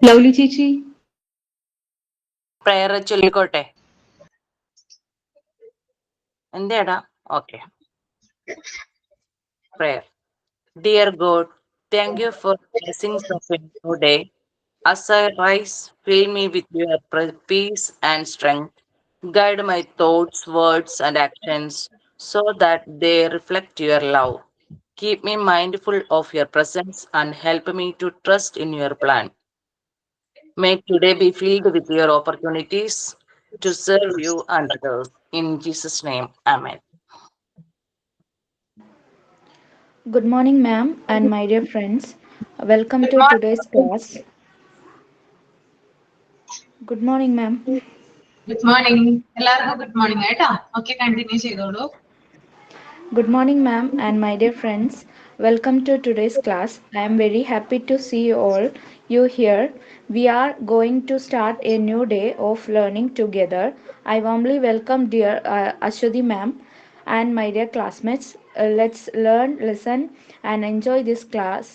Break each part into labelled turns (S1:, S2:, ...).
S1: Lovely ചേച്ചി
S2: prayer ചൊല്ലിക്കോട്ടെ. എന്തേടാ? Okay. Prayer. Dear God, thank you for the blessings of a new day. As I rise, fill me with your peace and strength. Guide my thoughts, words, and actions so that they reflect your love. Keep me mindful of your presence and help me to trust in your plan. May today be filled with your opportunities to serve you and others. In Jesus' name, Amen.
S3: Good morning, ma'am, and my dear friends. Welcome to today's class. Good morning, ma'am.
S4: Good morning. എല്ലാവർക്കും good morning കേട്ടോ. Okay, continue ചെയ്തോളൂ.
S3: Good morning, ma'am, and my dear friends. Welcome to today's class. I am very happy to see you here. We are going to start a new day of learning together. I warmly welcome dear Ashwati ma'am and my dear classmates. Let's learn, listen, and enjoy this class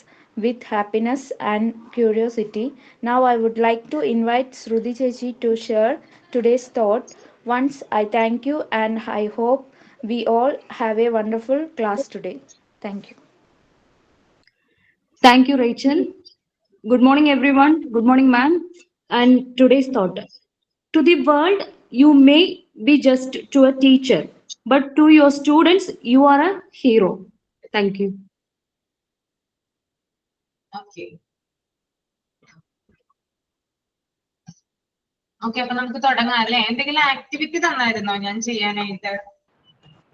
S3: with happiness and curiosity. Now I would like to invite Sruthi Chechi to share today's thought. Once I thank you and I hope we all have a wonderful class today. Thank you.
S1: Thank you, Rachel. Good morning, everyone. Good morning, ma'am. And today's thought. To the world, you may be just to a teacher, but to your students, you are a hero. Thank you.
S4: Okay okay, അപ്പൊ നമുക്ക് തുടങ്ങാം അല്ലെ. എന്തെങ്കിലും activity തന്നായിരുന്നോ ഞാൻ ചെയ്യാനായിട്ട്?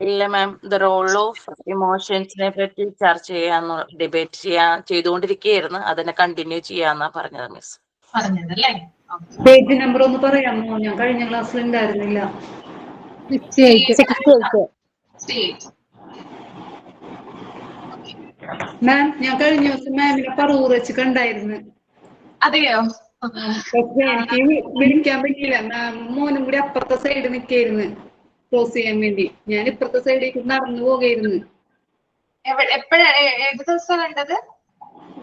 S2: ഇല്ല മാം, the role of ഇമോഷൻസിനെ പറ്റി ചർച്ച ഡിബേറ്റ് ചെയ്തുകൊണ്ടിരിക്കുകയായിരുന്നു. അതിനെ കണ്ടിന്യൂ ചെയ്യാന്നാ പറഞ്ഞത് മിസ്.
S4: പറഞ്ഞതല്ലേ?
S5: പേജ് നമ്പർ ഒന്ന് പറയാമോ? ഞാൻ കഴിഞ്ഞ ക്ലാസ്സിൽ ഉണ്ടായിരുന്നില്ല. മാം, ഞാൻ കഴിഞ്ഞ ദിവസം മാമിനെ പറവൂർ വെച്ച് കണ്ടായിരുന്നു.
S4: അതെയോ?
S5: പക്ഷെ എനിക്ക് വിളിക്കാൻ പറ്റിയില്ല. മാം മോനും കൂടി അപ്പുറത്തെ സൈഡ് നിൽക്കായിരുന്നു ക്ലോസ് ചെയ്യാൻ വേണ്ടി. ഞാൻ ഇപ്പുറത്തെ സൈഡിലേക്ക് നടന്നു പോകായിരുന്നു.
S4: ഏത് ദിവസം കണ്ടത്?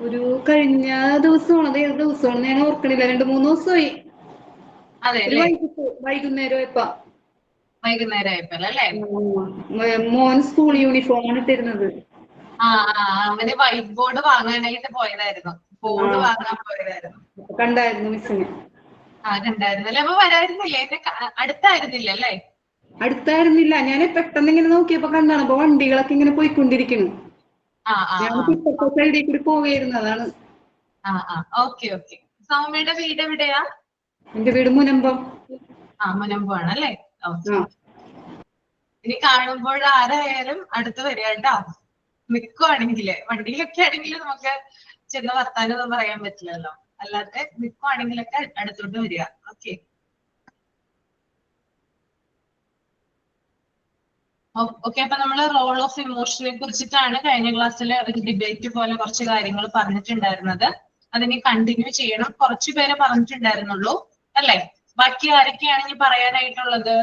S5: ഒരു കഴിഞ്ഞ ദിവസമാണ്. അത് ഏത് ദിവസമാണ് ഞാൻ ഓർക്കണില്ല. 2-3 ദിവസമായി. വൈകുന്നേരം
S4: അല്ലേ?
S5: മോൻ സ്കൂൾ യൂണിഫോമാണ് ഇട്ടിരുന്നത്.
S4: അവന് വൈറ്റ് ബോർഡ് വാങ്ങാനായിട്ട് പോയതായിരുന്നു. ബോർഡ് വാങ്ങാൻ പോയതായിരുന്നു.
S5: കണ്ടായിരുന്നു മിസ്സിനെ.
S4: കണ്ടായിരുന്നല്ലേ? അപ്പൊ വരായിരുന്നില്ലേ? എന്റെ അടുത്തായിരുന്നില്ല അല്ലേ?
S5: അടുത്തായിരുന്നില്ല. ഞാൻ പെട്ടെന്ന് ഇങ്ങനെ നോക്കിയപ്പോ കണ്ടാണ്. അപ്പൊ വണ്ടികളൊക്കെ ഇങ്ങനെ പോയിക്കൊണ്ടിരിക്കുന്നു. ഞാൻ ഇപ്പത്തെ സൈഡിൽ കൂടി പോകായിരുന്നു. അതാണ്.
S4: Okay okay. സൗമ്യയുടെ വീട് എവിടെയാ?
S5: എന്റെ വീട് മുനമ്പം.
S4: മുനമ്പം ആണല്ലേ? ഇനി കാണുമ്പോൾ ആരായാലും അടുത്ത് വരിക കേട്ടോ. നിൽക്കുവാണെങ്കില്, വണ്ടിയിലൊക്കെ ആണെങ്കിൽ നമുക്ക് ചെന്ന് വർത്താനൊന്നും പറയാൻ പറ്റില്ലല്ലോ. അല്ലാതെ നിൽക്കുവാണെങ്കിലൊക്കെ അടുത്തോട്ട് വരിക. Okay okay. അപ്പൊ നമ്മള് റോൾ ഓഫ് ഇമോഷനെ കുറിച്ചിട്ടാണ് കഴിഞ്ഞ ക്ലാസ്സിൽ ഒരു ഡിബേറ്റ് പോലെ കുറച്ച് കാര്യങ്ങൾ പറഞ്ഞിട്ടുണ്ടായിരുന്നത്. അതിനെ കണ്ടിന്യൂ ചെയ്യണം. കുറച്ചു പേരെ പറഞ്ഞിട്ടുണ്ടായിരുന്നുള്ളൂ അല്ലെ? ബാക്കി ആരൊക്കെയാണ് ഇനി പറയാനായിട്ടുള്ളത്?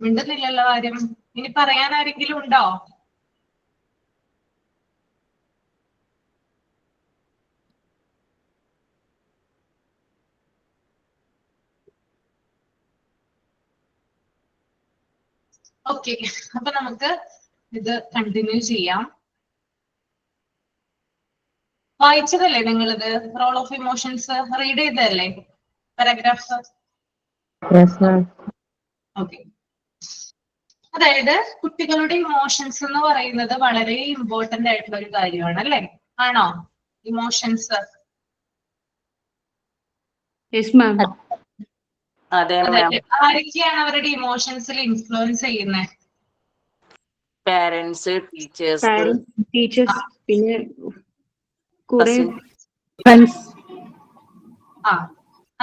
S4: മിണ്ടുന്നില്ലല്ലോ ആരും. ഇനി പറയാൻ ആരെങ്കിലും ഉണ്ടോ? ഓക്കെ, അപ്പൊ നമുക്ക് ഇത് കണ്ടിന്യൂ ചെയ്യാം. വായിച്ചതല്ലേ നിങ്ങളിത്? റോൾ ഓഫ് ഇമോഷൻസ് റീഡ് ചെയ്തതല്ലേ പാരഗ്രാഫ്? ഓക്കെ. അതായത് കുട്ടികളുടെ ഇമോഷൻസ് എന്ന് പറയുന്നത് വളരെ ഇമ്പോർട്ടന്റ് ആയിട്ടുള്ള ഒരു കാര്യമാണ് അല്ലേ? ആണോ? ഇമോഷൻസ് ആരൊക്കെയാണ് അവരുടെ ഇമോഷൻസിൽ ഇൻഫ്ലുവൻസ് ചെയ്യുന്നത്?
S2: പാരന്റ്സ്, ടീച്ചേഴ്സ്,
S1: പിന്നെ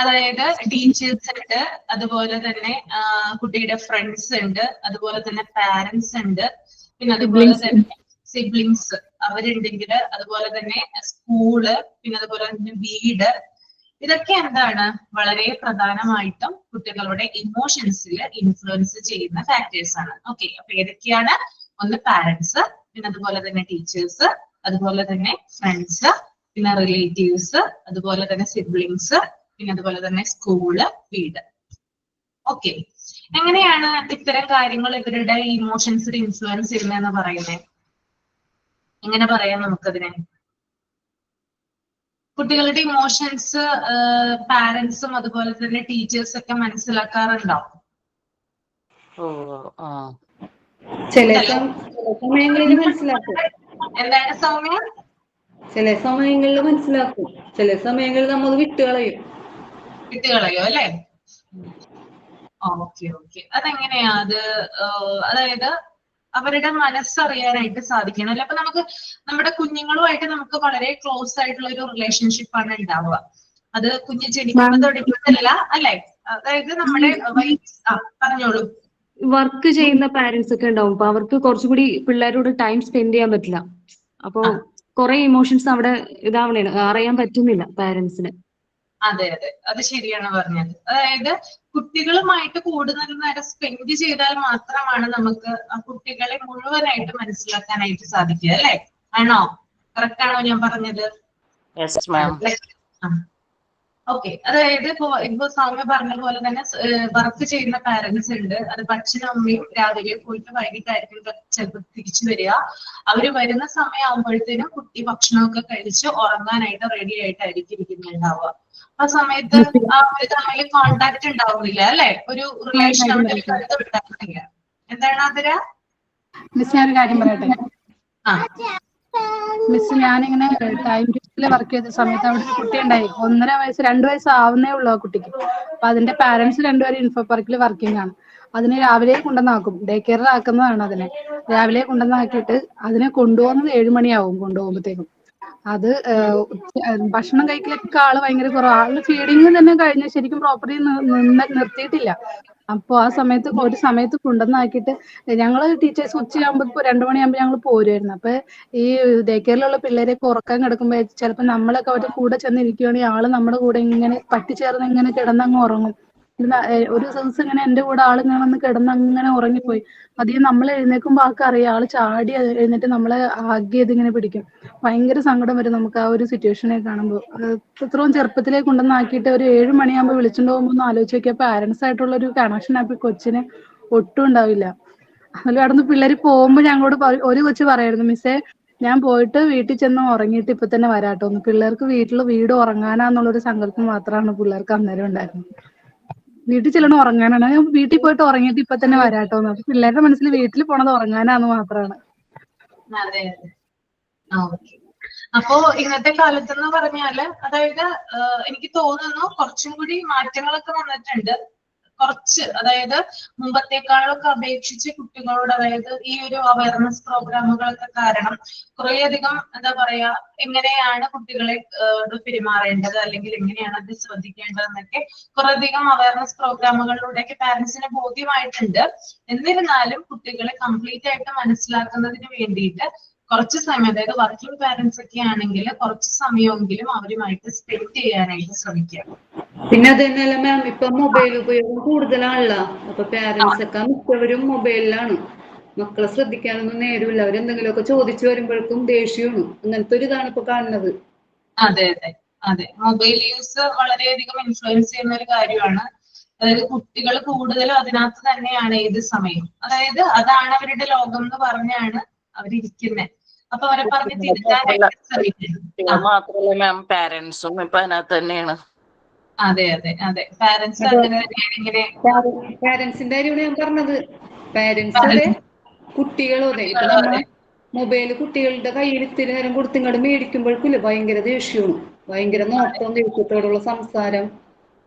S4: അതായത് ടീച്ചേഴ്സ് ഉണ്ട്, അതുപോലെ തന്നെ കുട്ടിയുടെ ഫ്രണ്ട്സ് ഉണ്ട്, അതുപോലെ തന്നെ പാരന്റ്സ് ഉണ്ട്, പിന്നെ അതുപോലെ തന്നെ സിബ്ലിങ്സ് അവരുണ്ടെങ്കിൽ, അതുപോലെ തന്നെ സ്കൂള്, പിന്നെ അതുപോലെ തന്നെ വീട്, ഇതൊക്കെ എന്താണ് വളരെ പ്രധാനമായിട്ടും കുട്ടികളുടെ ഇമോഷൻസിൽ ഇൻഫ്ലുവൻസ് ചെയ്യുന്ന ഫാക്ടേഴ്സ് ആണ്. ഓക്കെ, അപ്പൊ ഏതൊക്കെയാണ്? ഒന്ന് പാരന്റ്സ്, പിന്നെ അതുപോലെ തന്നെ ടീച്ചേഴ്സ്, അതുപോലെ തന്നെ ഫ്രണ്ട്സ്, പിന്നെ റിലേറ്റീവ്സ്, അതുപോലെ തന്നെ സിബ്ലിങ്സ്, പിന്നെ അതുപോലെ തന്നെ സ്കൂള്, വീട്. ഓക്കെ, എങ്ങനെയാണ് ഇത്തരം കാര്യങ്ങൾ ഇവരുടെ ഇമോഷൻസിൽ ഇൻഫ്ലുവൻസ് ചെയ്യുന്നതെന്ന് പറയുന്നത്? എങ്ങനെ പറയാം നമുക്കതിനെ? കുട്ടികളുടെ ഇമോഷൻസ് പാരന്റ്സും അതുപോലെ തന്നെ ടീച്ചേഴ്സ് ഒക്കെ മനസ്സിലാക്കാറുണ്ടോ?
S5: ചില സമയങ്ങളിൽ മനസ്സിലാക്കും.
S4: എന്താണ് സൗമ്യ?
S5: ചില സമയങ്ങളിൽ മനസ്സിലാക്കും, ചില സമയങ്ങളിൽ നമ്മൾ വിട്ടുകളയും.
S4: വിട്ടുകളയോ അല്ലെ? ഓക്കെ ഓക്കെ, അതെങ്ങനെയാ അത്? അതായത് അവരുടെ മനസ്സറിയാനായിട്ട് സാധിക്കണം അല്ലെ? അപ്പൊ നമുക്ക് നമ്മുടെ കുഞ്ഞുങ്ങളുമായിട്ട് നമുക്ക് വളരെ ക്ലോസ് ആയിട്ടുള്ള ഒരു റിലേഷൻഷിപ്പ് ആണ് ഉണ്ടാവുക. അത് കുഞ്ഞ് ജനിക്കുമ്പോൾ തുടങ്ങിയതല്ല അല്ലെ? അതായത് നമ്മുടെ പറഞ്ഞോളൂ.
S1: വർക്ക് ചെയ്യുന്ന പാരന്റ്സ് ഒക്കെ ഉണ്ടാവും, അപ്പൊ അവർക്ക് കുറച്ചുകൂടി പിള്ളേരോട് ടൈം സ്പെൻഡ് ചെയ്യാൻ പറ്റില്ല. അപ്പൊ കുറെ ഇമോഷൻസ് അവിടെ അറിയാൻ പറ്റുന്നില്ല പാരന്റ്സിന്.
S4: അതെ അതെ, അത് ശരിയാണ് പറഞ്ഞത്. അതായത് കുട്ടികളുമായിട്ട് കൂടുതൽ നേരം സ്പെൻഡ് ചെയ്താൽ മാത്രമാണ് നമുക്ക് ആ കുട്ടികളെ മുഴുവനായിട്ട് മനസ്സിലാക്കാനായിട്ട് സാധിക്കുക അല്ലെ? ആണോ? കറക്റ്റ് ആണോ ഞാൻ പറഞ്ഞത്? ഓക്കെ, അതായത് ഇപ്പൊ സൗമ്യ പറഞ്ഞ പോലെ തന്നെ വർക്ക് ചെയ്യുന്ന പാരന്റ്സ് ഉണ്ട്. അത് അച്ഛനും അമ്മയും രാവിലെ പോയിട്ട് വൈകിട്ടായിരിക്കും ചിലപ്പോൾ തിരിച്ചു വരിക. അവര് വരുന്ന സമയമാകുമ്പോഴത്തേനും കുട്ടി ഭക്ഷണമൊക്കെ കഴിച്ച് ഉറങ്ങാനായിട്ട് റെഡി ആയിട്ടായിരിക്കും ഇരിക്കുന്നുണ്ടാവുക. ആ സമയത്ത് ആ ഒരു തമ്മിൽ കോണ്ടാക്ട് ഉണ്ടാവുന്നില്ല അല്ലെ? ഒരു റിലേഷൻ അവിടെ ഉണ്ടാകുന്നില്ല. എന്താണ് അതിരാ?
S6: മിസ്, ഞാനൊരു കാര്യം പറയട്ടെ. മിസ്, ഞാനിങ്ങനെ ടൈം ഷീറ്റിൽ വർക്ക് ചെയ്ത സമയത്ത് അവിടെ ഒരു കുട്ടി ഉണ്ടായി. 1.5 വയസ്സ് 2 വയസ്സ് ആവുന്നേ ഉള്ളൂ ആ കുട്ടിക്ക്. അപ്പൊ അതിന്റെ പാരന്റ്സ് രണ്ടുപേരും ഇൻഫോ പാർക്കിൽ വർക്കിംഗ് ആണ്. അതിനെ രാവിലെ കൊണ്ടുവന്നാക്കും, ഡേ കെയറിൽ ആക്കുന്നതാണ്. അതിനെ രാവിലെ കൊണ്ടുവന്നാക്കിയിട്ട് അതിനെ കൊണ്ടുപോകുന്നത് 7 മണിയാവും കൊണ്ടുപോകുമ്പോഴത്തേക്കും. അത് ഭക്ഷണം കഴിക്കലൊക്കെ ആള് ഭയങ്കര കുറവ്. ആള് ഫീഡിങ് തന്നെ കഴിഞ്ഞ ശരിക്കും പ്രോപ്പർലി നിർത്തിയിട്ടില്ല. അപ്പൊ ആ സമയത്ത് ഒരു സമയത്ത് കൊണ്ടുവന്നാക്കിയിട്ട് ഞങ്ങള് ടീച്ചേഴ്സ് ഉച്ചയാകുമ്പോ 2 മണിയാകുമ്പോ ഞങ്ങൾ പോരുമായിരുന്നു. അപ്പൊ ഈ ഡേ കെയറിലുള്ള പിള്ളേരെയൊക്കെ ഉറക്കാൻ കിടക്കുമ്പോ ചിലപ്പോൾ നമ്മളൊക്കെ അവരുടെ കൂടെ ചെന്നിരിക്കുകയാണെങ്കിൽ ആള് നമ്മുടെ കൂടെ ഇങ്ങനെ പറ്റിച്ചേർന്ന് ഇങ്ങനെ കിടന്നങ്ങ് ഉറങ്ങും. ഒരു ദിവസം ഇങ്ങനെ എന്റെ കൂടെ ആള് ഇങ്ങനെ വന്ന് കിടന്ന് അങ്ങനെ ഉറങ്ങിപ്പോയി. അധികം നമ്മൾ എഴുന്നേൽക്കുമ്പോ ആൾക്കറിയാം, ആള് ചാടി എഴുന്നേറ്റ് നമ്മളെ ഹഗ് ചെയ്ത് ഇങ്ങനെ പിടിക്കും. ഭയങ്കര സങ്കടം വരും നമുക്ക് ആ ഒരു സിറ്റുവേഷനെ കാണുമ്പോൾ. ഇത്രയും ചെറുപ്പത്തിലേ കൊണ്ടുവന്നാക്കിയിട്ട് ഒരു 7 മണിയാകുമ്പോൾ വിളിച്ചുകൊണ്ട് പോകുമ്പോൾ ഒന്ന് ആലോചിച്ച് നോക്കിയാൽ പാരന്റ്സ് ആയിട്ടുള്ള ഒരു കണക്ഷൻ ആ കൊച്ചിന് ഒട്ടും ഉണ്ടാവില്ല. അതിൽ കടന്ന് പിള്ളേർ പോകുമ്പോൾ ഞങ്ങളോട് ഒരു കൊച്ചു പറയായിരുന്നു, മിസ്സേ ഞാൻ പോയിട്ട് വീട്ടിൽ ചെന്ന് ഉറങ്ങിയിട്ട് ഇപ്പൊ തന്നെ വരാട്ടോന്ന്. പിള്ളേർക്ക് വീട് ഉറങ്ങാനാന്നുള്ളൊരു സങ്കല്പം മാത്രമാണ് പിള്ളേർക്ക് അന്നേരം ഉണ്ടായിരുന്നത്. വീട്ടിൽ ചെല്ലണം ഉറങ്ങാനാണ്, ഞാൻ വീട്ടിൽ പോയിട്ട് ഉറങ്ങിയിട്ട് ഇപ്പൊ തന്നെ വരാട്ടോന്ന്. അപ്പൊ പിള്ളേരുടെ മനസ്സിൽ വീട്ടിൽ പോണത് ഉറങ്ങാനാന്ന് മാത്രമാണ്.
S4: അതെ അതെ, ഓക്കെ. അപ്പോ ഇന്നത്തെ കാലത്ത് എന്ന് പറഞ്ഞാല് അതായത് എനിക്ക് തോന്നുന്നു കുറച്ചും കൂടി മാറ്റങ്ങളൊക്കെ വന്നിട്ടുണ്ട്. കുറച്ച്, അതായത് മുമ്പത്തേക്കാളൊക്കെ അപേക്ഷിച്ച് കുട്ടികളോട്, അതായത് ഈ ഒരു അവയർനെസ് പ്രോഗ്രാമുകളൊക്കെ കാരണം കുറേയധികം എന്താ പറയാ, എങ്ങനെയാണ് കുട്ടികളെ പെരുമാറേണ്ടത് അല്ലെങ്കിൽ എങ്ങനെയാണ് അത് ശ്രദ്ധിക്കേണ്ടതെന്നൊക്കെ കുറേയധികം അവയർനെസ് പ്രോഗ്രാമുകളിലൂടെയൊക്കെ പാരന്റ്സിന് ബോധ്യമായിട്ടുണ്ട്. എന്നിരുന്നാലും കുട്ടികളെ കംപ്ലീറ്റ് ആയിട്ട് മനസ്സിലാക്കുന്നതിന് വേണ്ടിയിട്ട് കുറച്ച് സമയം, അതായത് വർക്കിംഗ് പാരന്റ്സ് ഒക്കെ ആണെങ്കിൽ കുറച്ച് സമയമെങ്കിലും അവരുമായിട്ട് സ്പെൻഡ് ചെയ്യാനായിട്ട് ശ്രമിക്കുക.
S5: പിന്നെ അത് തന്നെയല്ല മാം, ഇപ്പൊ മൊബൈൽ ഉപയോഗം കൂടുതലാണല്ലോ. അപ്പൊ പാരന്റ്സ് ഒക്കെ മിക്കവരും മൊബൈലിലാണ്. മക്കളെ ശ്രദ്ധിക്കാനൊന്നും നേരമില്ല. അവരെന്തെങ്കിലുമൊക്കെ ചോദിച്ചു വരുമ്പോഴേക്കും ദേഷ്യമാണ്. അങ്ങനത്തെ ഒരു ഇതാണ് ഇപ്പൊ കാണുന്നത്.
S4: അതെ അതെ അതെ, മൊബൈൽ യൂസ് വളരെയധികം ഇൻഫ്ലുവൻസ് ചെയ്യുന്ന ഒരു കാര്യമാണ്. അതായത് കുട്ടികൾ കൂടുതലും അതിനകത്ത് തന്നെയാണ് ഏത് സമയം. അതായത് അതാണ് അവരുടെ ലോകം എന്ന് പറഞ്ഞാണ് അവരിയ്ക്കുന്നത്. അപ്പൊ അവരെ പറഞ്ഞ് തിരുത്താനായിട്ട് ശ്രമിക്കുന്നു.
S2: മാത്രമല്ല മാം, പാരന്റ്സും ഇപ്പൊ അതിനകത്ത് തന്നെയാണ്.
S4: അതെ അതെ അതെ, പാരന്റ്സ് അങ്ങനെ തന്നെയാണ്. ഇങ്ങനെ
S5: പാരന്റ്സിന്റെ കാര്യമാണ് ഞാൻ പറഞ്ഞത്. പാരന്റ്സ് അതെ, കുട്ടികളും അതെ. ഇപ്പൊ നമ്മൾ മൊബൈല് കുട്ടികളുടെ കയ്യിൽ ഇത്തിരി നേരം കൊടുത്തിങ്ങോട്ട് മേടിക്കുമ്പോഴേക്കില്ല ഭയങ്കര ദേഷ്യമാണ്, ഭയങ്കര നോട്ടവും ദേഷ്യത്തോടുള്ള സംസാരം,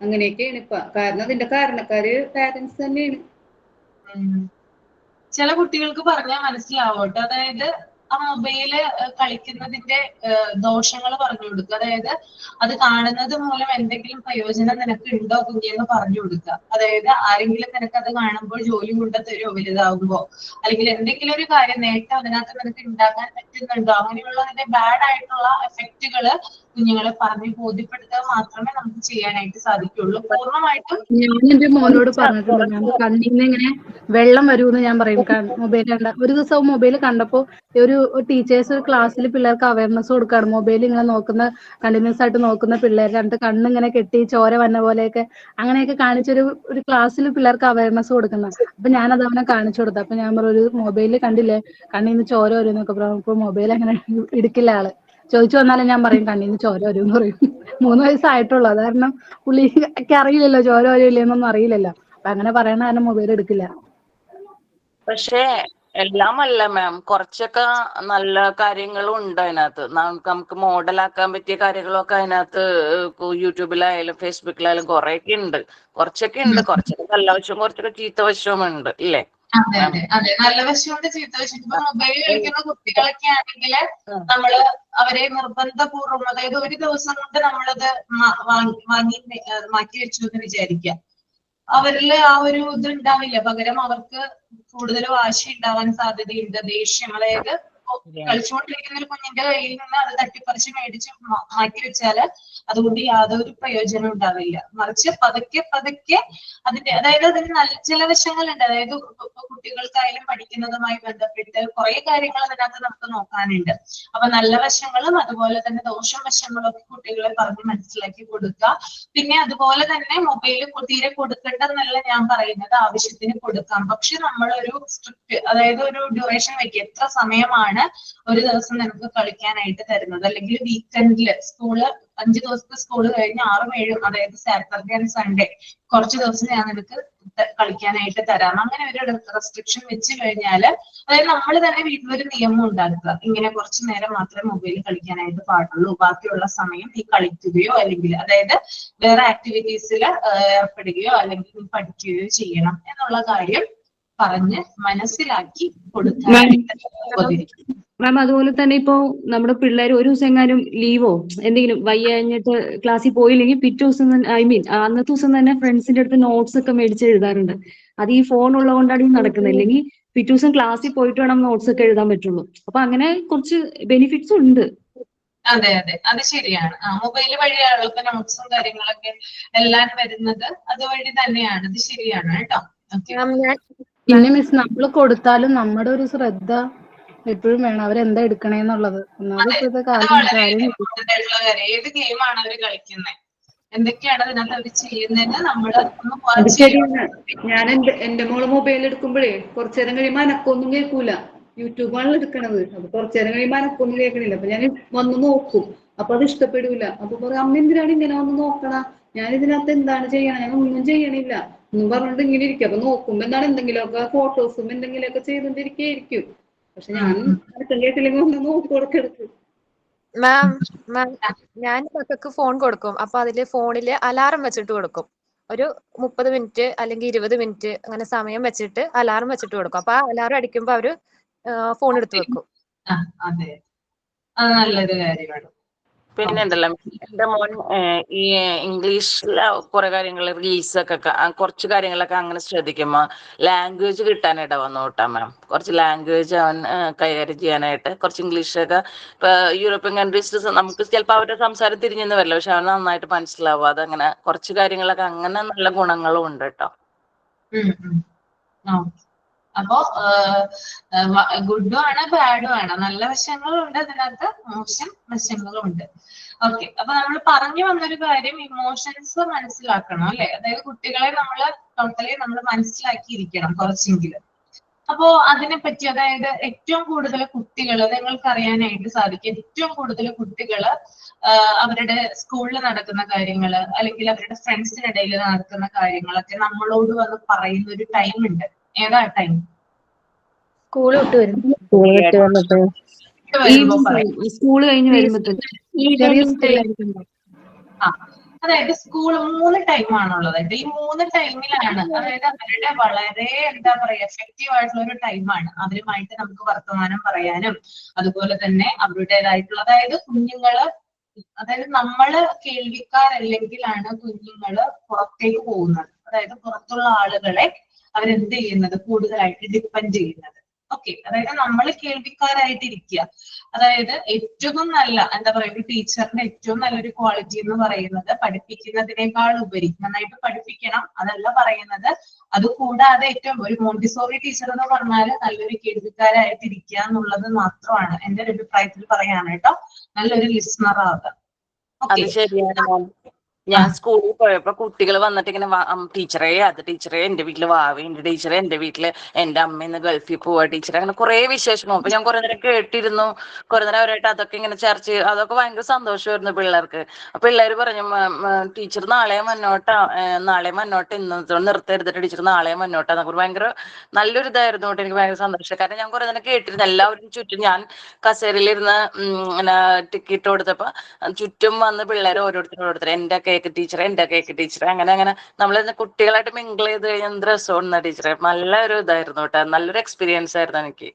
S5: അങ്ങനെയൊക്കെയാണ് ഇപ്പൊ. കാരണം അതിന്റെ കാരണക്കാര് പാരന്റ്സ് തന്നെയാണ്.
S4: ചില കുട്ടികൾക്ക് പറഞ്ഞാൽ മനസ്സിലാവട്ടെ. അതായത് ആ മൊബൈല് കളിക്കുന്നതിന്റെ ദോഷങ്ങൾ പറഞ്ഞു കൊടുക്കുക. അതായത് അത് കാണുന്നത് മൂലം എന്തെങ്കിലും പ്രയോജനം നിനക്ക് ഉണ്ടോ കുഞ്ഞെന്ന് പറഞ്ഞു കൊടുക്കുക. അതായത് ആരെങ്കിലും നിനക്ക് അത് കാണുമ്പോൾ ജോലി കൊണ്ട് തരുമോ വലുതാകുമ്പോ, അല്ലെങ്കിൽ എന്തെങ്കിലും ഒരു കാര്യം നേട്ടം അതിനകത്ത് നിനക്ക് ഉണ്ടാക്കാൻ പറ്റുന്നുണ്ടോ, അങ്ങനെയുള്ളതിന്റെ ബാഡ് ആയിട്ടുള്ള എഫക്റ്റുകൾ കുഞ്ഞുങ്ങളെ പറഞ്ഞ് ബോധ്യപ്പെടുത്തുക മാത്രമേ നമുക്ക് ചെയ്യാനായിട്ട് സാധിക്കുള്ളൂ. പൂർണ്ണമായിട്ടും
S6: ഞാൻ എന്റെ മോനോട് പറഞ്ഞിട്ടുണ്ട് മാം, കണ്ണിന്ന് ഇങ്ങനെ വെള്ളം വരുമെന്ന് ഞാൻ പറയും. മൊബൈൽ കണ്ട ഒരു ദിവസം മൊബൈൽ കണ്ടപ്പോ ഒരു ടീച്ചേഴ്സ് ഒരു ക്ലാസ്സിൽ പിള്ളേർക്ക് അവയർനെസ് കൊടുക്കാണ്. മൊബൈൽ ഇങ്ങനെ നോക്കുന്ന കണ്ടിന്യൂസ് ആയിട്ട് നോക്കുന്ന പിള്ളേർ രണ്ട് കണ്ണിങ്ങനെ കെട്ടി ചോര വന്ന പോലെയൊക്കെ അങ്ങനെയൊക്കെ കാണിച്ചൊരു ക്ലാസ്സിൽ പിള്ളേർക്ക് അവയർനെസ് കൊടുക്കുന്ന. അപ്പൊ ഞാനത് അവനെ കാണിച്ചു കൊടുത്തു. അപ്പൊ ഞാൻ പറഞ്ഞു, ഒരു മൊബൈലിൽ കണ്ടില്ലേ കണ്ണിന്ന് ചോര വരുന്നൊക്കെ പറഞ്ഞു. അപ്പൊ മൊബൈൽ അങ്ങനെ എടുക്കില്ല ആള്. ചോദിച്ചു വന്നാലും ഞാൻ പറയും കണ്ണിന്ന് ചോര വരും എന്ന് പറയും. 3 വയസ്സായിട്ടുള്ളൂ. അത് കാരണം പുള്ളിക്ക് അറിയില്ലല്ലോ ചോര വരില്ലെന്നൊന്നും അറിയില്ലല്ലോ. അപ്പൊ അങ്ങനെ പറയണ കാരണം മൊബൈൽ എടുക്കില്ല.
S2: പക്ഷേ എല്ലാം അല്ല മാം, കുറച്ചൊക്കെ നല്ല കാര്യങ്ങളും ഉണ്ട് അതിനകത്ത്. നമുക്ക് മോഡലാക്കാൻ പറ്റിയ കാര്യങ്ങളൊക്കെ അതിനകത്ത് യൂട്യൂബിലായാലും ഫേസ്ബുക്കിലായാലും കുറെയൊക്കെ ഉണ്ട്. കുറച്ചൊക്കെ നല്ല വശവും കുറച്ചൊക്കെ ചീത്ത വശവും ഉണ്ട് ഇല്ലേ?
S4: അതെ അതെ അതെ, നല്ല വശമുണ്ട് ചീത്ത വശം. ഇപ്പൊ മൊബൈൽ കളിക്കുന്ന കുട്ടികളൊക്കെ ആണെങ്കിൽ നമ്മള് അവരെ നിർബന്ധപൂർവ്വം, അതായത് ഒരു ദിവസം കൊണ്ട് നമ്മളത് വാങ്ങി മാറ്റി വെച്ചു എന്ന് വിചാരിക്കാം. അവരിൽ ആ ഒരു ഇത് ഉണ്ടാവില്ല. പകരം അവർക്ക് കൂടുതൽ വാശി ഉണ്ടാവാൻ സാധ്യതയുണ്ട്, ദേഷ്യം. അതായത് കളിച്ചുകൊണ്ടിരിക്കുന്ന ഒരു കുഞ്ഞിന്റെ കയ്യിൽ നിന്ന് അത് തട്ടിപ്പറിച്ച് മേടിച്ച് മാറ്റി വെച്ചാല് അതുകൊണ്ട് യാതൊരു പ്രയോജനം ഉണ്ടാവില്ല. മറിച്ച് പതുക്കെ പതുക്കെ അതിന്റെ, അതായത് അതിന് നല്ല ചില വശങ്ങളുണ്ട്. അതായത് കുട്ടികൾക്കായാലും പഠിക്കുന്നതുമായി ബന്ധപ്പെട്ട് കുറെ കാര്യങ്ങൾ അതിനകത്ത് നമുക്ക് നോക്കാനുണ്ട്. അപ്പൊ നല്ല വശങ്ങളും അതുപോലെ തന്നെ ദോഷവശങ്ങളും ഒക്കെ കുട്ടികളെ പറഞ്ഞ് മനസ്സിലാക്കി കൊടുക്കുക. പിന്നെ അതുപോലെ തന്നെ മൊബൈൽ തീരെ കൊടുക്കേണ്ടതെന്നല്ല ഞാൻ പറയുന്നത്, ആവശ്യത്തിന് കൊടുക്കാം. പക്ഷെ നമ്മളൊരു സ്ട്രിക്റ്റ്, അതായത് ഒരു ഡ്യൂറേഷൻ വെക്കുക. എത്ര സമയമാണ് ഒരു ദിവസം നമുക്ക് കളിക്കാനായിട്ട് തരുന്നത്, അല്ലെങ്കിൽ വീക്കെൻഡില് സ്കൂള് 5 ദിവസത്തെ സ്കൂള് കഴിഞ്ഞ് 6ഉം 7ഉം, അതായത് സാറ്റർഡേ ആൻഡ് സൺഡേ കുറച്ച് ദിവസം ഞാൻ നിനക്ക് കളിക്കാനായിട്ട് തരാം. അങ്ങനെ ഒരു റെസ്ട്രിക്ഷൻ വെച്ച് കഴിഞ്ഞാല്, അതായത് നമ്മൾ തന്നെ വീട്ടിലൊരു നിയമം ഉണ്ടാക്കുക, ഇങ്ങനെ കുറച്ചു നേരം മാത്രമേ മൊബൈൽ കളിക്കാനായിട്ട് പാടുള്ളൂ, ബാക്കിയുള്ള സമയം നീ കളിക്കുകയോ അല്ലെങ്കിൽ അതായത് വേറെ ആക്ടിവിറ്റീസിൽ ഏർപ്പെടുകയോ അല്ലെങ്കിൽ നീ പഠിക്കുകയോ ചെയ്യണം എന്നുള്ള കാര്യം പറഞ്ഞ് മനസ്സിലാക്കി കൊടുക്കാനായിട്ട്.
S1: മാം, അതുപോലെ തന്നെ ഇപ്പോ നമ്മുടെ പിള്ളേർ ഒരു ദിവസം എങ്ങാനും ലീവോ എന്തെങ്കിലും വയ്യാഞ്ഞിട്ട് ക്ലാസ്സിൽ പോയില്ലെങ്കിൽ പിറ്റേ ദിവസം അന്നത്തെ ദിവസം തന്നെ ഫ്രണ്ട്സിന്റെ അടുത്ത് നോട്ട്സ് ഒക്കെ മേടിച്ച് എഴുതാറുണ്ട്. അത് ഈ ഫോൺ ഉള്ളതുകൊണ്ടാണ് ഈ നടക്കുന്നത്. അല്ലെങ്കിൽ പിറ്റേ ദിവസം ക്ലാസ്സിൽ പോയിട്ട് വേണം നോട്ട്സ് ഒക്കെ എഴുതാൻ പറ്റുള്ളൂ. അപ്പൊ അങ്ങനെ കുറച്ച് ബെനിഫിറ്റ്സ് ഉണ്ട്.
S4: അതെ അതെ, അത് ശരിയാണ്. മൊബൈൽ വഴിയാണ് ഇപ്പൊ നോട്ട്സും കാര്യങ്ങളൊക്കെ എല്ലാം വരുന്നത് അതുവഴി തന്നെയാണ്. അത് ശരിയാണ് കേട്ടോ.
S6: പിന്നെ മിസ്, നമ്മൾ കൊടുത്താലും നമ്മുടെ ഒരു ശ്രദ്ധ എപ്പോഴും വേണം, അവരെന്താ എടുക്കണേന്നുള്ളത്. ഒന്നാമത് ഇപ്പോഴത്തെ കാര്യം
S4: ഏത് ഗെയിമാണ് അവര് കളിക്കുന്നത്, എന്തൊക്കെയാണ് അതിനകത്ത് അവർ ചെയ്യുന്നതെന്ന് നമ്മള്
S5: അത് ശരിയാണ്. ഞാൻ എന്റെ മോള് മൊബൈൽ എടുക്കുമ്പോഴേ കുറച്ചു നേരം കഴിയുമ്പോ അനക്കൊന്നും കേൾക്കൂല. യൂട്യൂബാണല്ലോ എടുക്കണത്. അപ്പൊ കുറച്ചു നേരം കഴിയുമ്പോ അനക്കൊന്നും കേൾക്കണില്ല. അപ്പൊ ഞാൻ വന്ന് നോക്കും. അപ്പൊ അത് ഇഷ്ടപ്പെടൂല. അപ്പൊ പറയും, അമ്മ എന്തിനാണ് ഇങ്ങനെ വന്ന് നോക്കണ, ഞാൻ ഇതിനകത്ത് എന്താണ് ചെയ്യണം, ഞാൻ ഒന്നും ചെയ്യണില്ല ഒന്നും പറഞ്ഞിട്ട് ഇങ്ങനെ ഇരിക്കും. അപ്പൊ നോക്കുമ്പോ എന്താണ് എന്തെങ്കിലുമൊക്കെ ഫോട്ടോസും എന്തെങ്കിലുമൊക്കെ ചെയ്തോണ്ടിരിക്കും. പക്ഷെ ഞാൻ അനക്കം കേട്ടില്ലെങ്കിൽ ഒന്ന് നോക്കി കൊടുക്കെടുക്കും.
S7: മാം ഞാൻ മക്കൾക്ക് ഫോൺ കൊടുക്കും. അപ്പൊ അതില് ഫോണില് അലാറം വെച്ചിട്ട് കൊടുക്കും. ഒരു 30 മിനിറ്റ് അല്ലെങ്കിൽ 20 മിനിറ്റ് അങ്ങനെ സമയം വെച്ചിട്ട് അലാറം വെച്ചിട്ട് കൊടുക്കും. അപ്പൊ ആ അലാറം അടിക്കുമ്പോ അവര് ഫോൺ എടുത്ത് വെക്കും.
S4: അതെ, അത് നല്ലൊരു കാര്യമാണ്.
S2: പിന്നെ ഉണ്ടല്ലോ എന്റെ മോൻ ഈ ഇംഗ്ലീഷിലെ കുറെ കാര്യങ്ങൾ റീൽസ് ഒക്കെ കുറച്ച് കാര്യങ്ങളൊക്കെ അങ്ങനെ ശ്രദ്ധിക്കുമ്പോ ലാംഗ്വേജ് കിട്ടാനായിട്ട് വന്നു കേട്ടാ മാം. കുറച്ച് ലാംഗ്വേജ് അവൻ കൈകാര്യം ചെയ്യാനായിട്ട്, കുറച്ച് ഇംഗ്ലീഷൊക്കെ. ഇപ്പൊ യൂറോപ്യൻ കൺട്രീസ് നമുക്ക് ചിലപ്പോൾ അവരുടെ സംസാരം തിരിഞ്ഞെന്ന് വരില്ല, പക്ഷെ അവൻ നന്നായിട്ട് മനസ്സിലാവും. അതങ്ങനെ കുറച്ച് കാര്യങ്ങളൊക്കെ അങ്ങനെ നല്ല ഗുണങ്ങളും ഉണ്ട് കേട്ടോ.
S4: അപ്പോ ഗുഡും ആണ് ബാഡും ആണ്. നല്ല വശങ്ങളും ഉണ്ട് അതിനകത്ത്, മോശം വശങ്ങളും ഉണ്ട്. ഓക്കെ, അപ്പൊ നമ്മൾ പറഞ്ഞു വന്നൊരു കാര്യം ഇമോഷൻസ് മനസ്സിലാക്കണം അല്ലെ. അതായത് കുട്ടികളെ നമ്മൾ മനസ്സിലാക്കിയിരിക്കണം കുറച്ചെങ്കിലും. അപ്പോ അതിനെപ്പറ്റി, അതായത് ഏറ്റവും കൂടുതൽ കുട്ടികൾ, നിങ്ങൾക്ക് അറിയാനായിട്ട് സാധിക്കും, ഏറ്റവും കൂടുതൽ കുട്ടികൾ അവരുടെ സ്കൂളിൽ നടക്കുന്ന കാര്യങ്ങള് അല്ലെങ്കിൽ അവരുടെ ഫ്രണ്ട്സിനിടയിൽ നടക്കുന്ന കാര്യങ്ങളൊക്കെ നമ്മളോട് വന്ന് പറയുന്ന ഒരു ടൈം ഉണ്ട്. ഏതാ ടൈം?
S3: സ്കൂൾ വിട്ട് വരും.
S1: സ്കൂൾ കഴിഞ്ഞ് വരുമ്പോഴത്തേക്ക്
S4: അതായത് സ്കൂൾ 3 ടൈമാണുള്ളത്. ഈ 3 ടൈമിലാണ്, അതായത് അവരുടെ വളരെ എന്താ പറയാ എഫക്റ്റീവ് ആയിട്ടുള്ള ഒരു ടൈമാണ്. അവരുമായിട്ട് നമുക്ക് വർത്തമാനം പറയാനും അതുപോലെ തന്നെ അവരുടേതായിട്ടുള്ള, അതായത് കുഞ്ഞുങ്ങള്, അതായത് നമ്മള് കേൾവിക്കാരല്ലെങ്കിലാണ് കുഞ്ഞുങ്ങള് പുറത്തേക്ക് പോകുന്നത്. അതായത് പുറത്തുള്ള ആളുകളെ അവരെന്ത് ചെയ്യുന്നത്, കൂടുതലായിട്ട് ഡിപ്പെൻഡ് ചെയ്യുന്നത്. ഓക്കെ, അതായത് നമ്മൾ കേൾവിക്കാരായിട്ടിരിക്കുക. അതായത് ഏറ്റവും നല്ല എന്താ പറയുക, ഒരു ടീച്ചറിന്റെ ഏറ്റവും നല്ലൊരു ക്വാളിറ്റി എന്ന് പറയുന്നത് പഠിപ്പിക്കുന്നതിനേക്കാൾ ഉപരി നന്നായിട്ട് പഠിപ്പിക്കണം, അതല്ല പറയുന്നത്. അത് കൂടാതെ ഏറ്റവും ഒരു മോണ്ടിസോറി ടീച്ചർ എന്ന് പറഞ്ഞാൽ നല്ലൊരു കേൾവിക്കാരായിട്ടിരിക്കുക എന്നുള്ളത് മാത്രമാണ് എന്റെ ഒരു അഭിപ്രായത്തിൽ പറയാണ് കേട്ടോ. നല്ലൊരു ലിസ്ണർ ആവുക.
S2: അത് ശരിയാണ്. ഞാൻ സ്കൂളിൽ പോയപ്പോ കുട്ടികൾ വന്നിട്ട് ഇങ്ങനെ ടീച്ചറേ അത് ടീച്ചറേ എന്റെ വീട്ടില് വാവയുണ്ട്, ടീച്ചറെ എന്റെ വീട്ടില് എന്റെ അമ്മ ഇന്ന് ഗൾഫിൽ പോവാ ടീച്ചറെ, അങ്ങനെ കുറെ വിശേഷമോ. അപ്പൊ ഞാൻ കുറെ നേരം കേട്ടിരുന്നു, കുറെ നേരം അവരായിട്ട് അതൊക്കെ ഇങ്ങനെ ചർച്ച ചെയ്തു. അതൊക്കെ ഭയങ്കര സന്തോഷമായിരുന്നു പിള്ളേർക്ക്. പിള്ളേര് പറഞ്ഞു ടീച്ചർ നാളെ മുന്നോട്ടാ, നാളെ മുന്നോട്ട് ഇന്നത്തെ നിർത്തരുത് ടീച്ചർ നാളെ മുന്നോട്ടാ. ഭയങ്കര നല്ലൊരു ഇതായിരുന്നു കേട്ടോ. എനിക്ക് ഭയങ്കര സന്തോഷം. കാരണം ഞാൻ കുറെ നേരം കേട്ടിരുന്നു എല്ലാവരും ചുറ്റും. ഞാൻ കസേരയിലിരുന്ന് ടിക്കറ്റ് കൊടുത്തപ്പോ ചുറ്റും വന്ന് പിള്ളേർ ഓരോരുത്തർ എന്റെ കേക്ക് ടീച്ചർ എന്റെ കേക്ക് ടീച്ചർ അങ്ങനെ അങ്ങനെ നമ്മൾ കുട്ടികളായിട്ട് മിങ്കിൾ ചെയ്ത് കഴിഞ്ഞാൽ എന്ത് രസമുണ്ട് ടീച്ചറെ. നല്ലൊരു ഇതായിരുന്നു കേട്ടോ, നല്ലൊരു എക്സ്പീരിയൻസ് ആയിരുന്നു എനിക്ക്.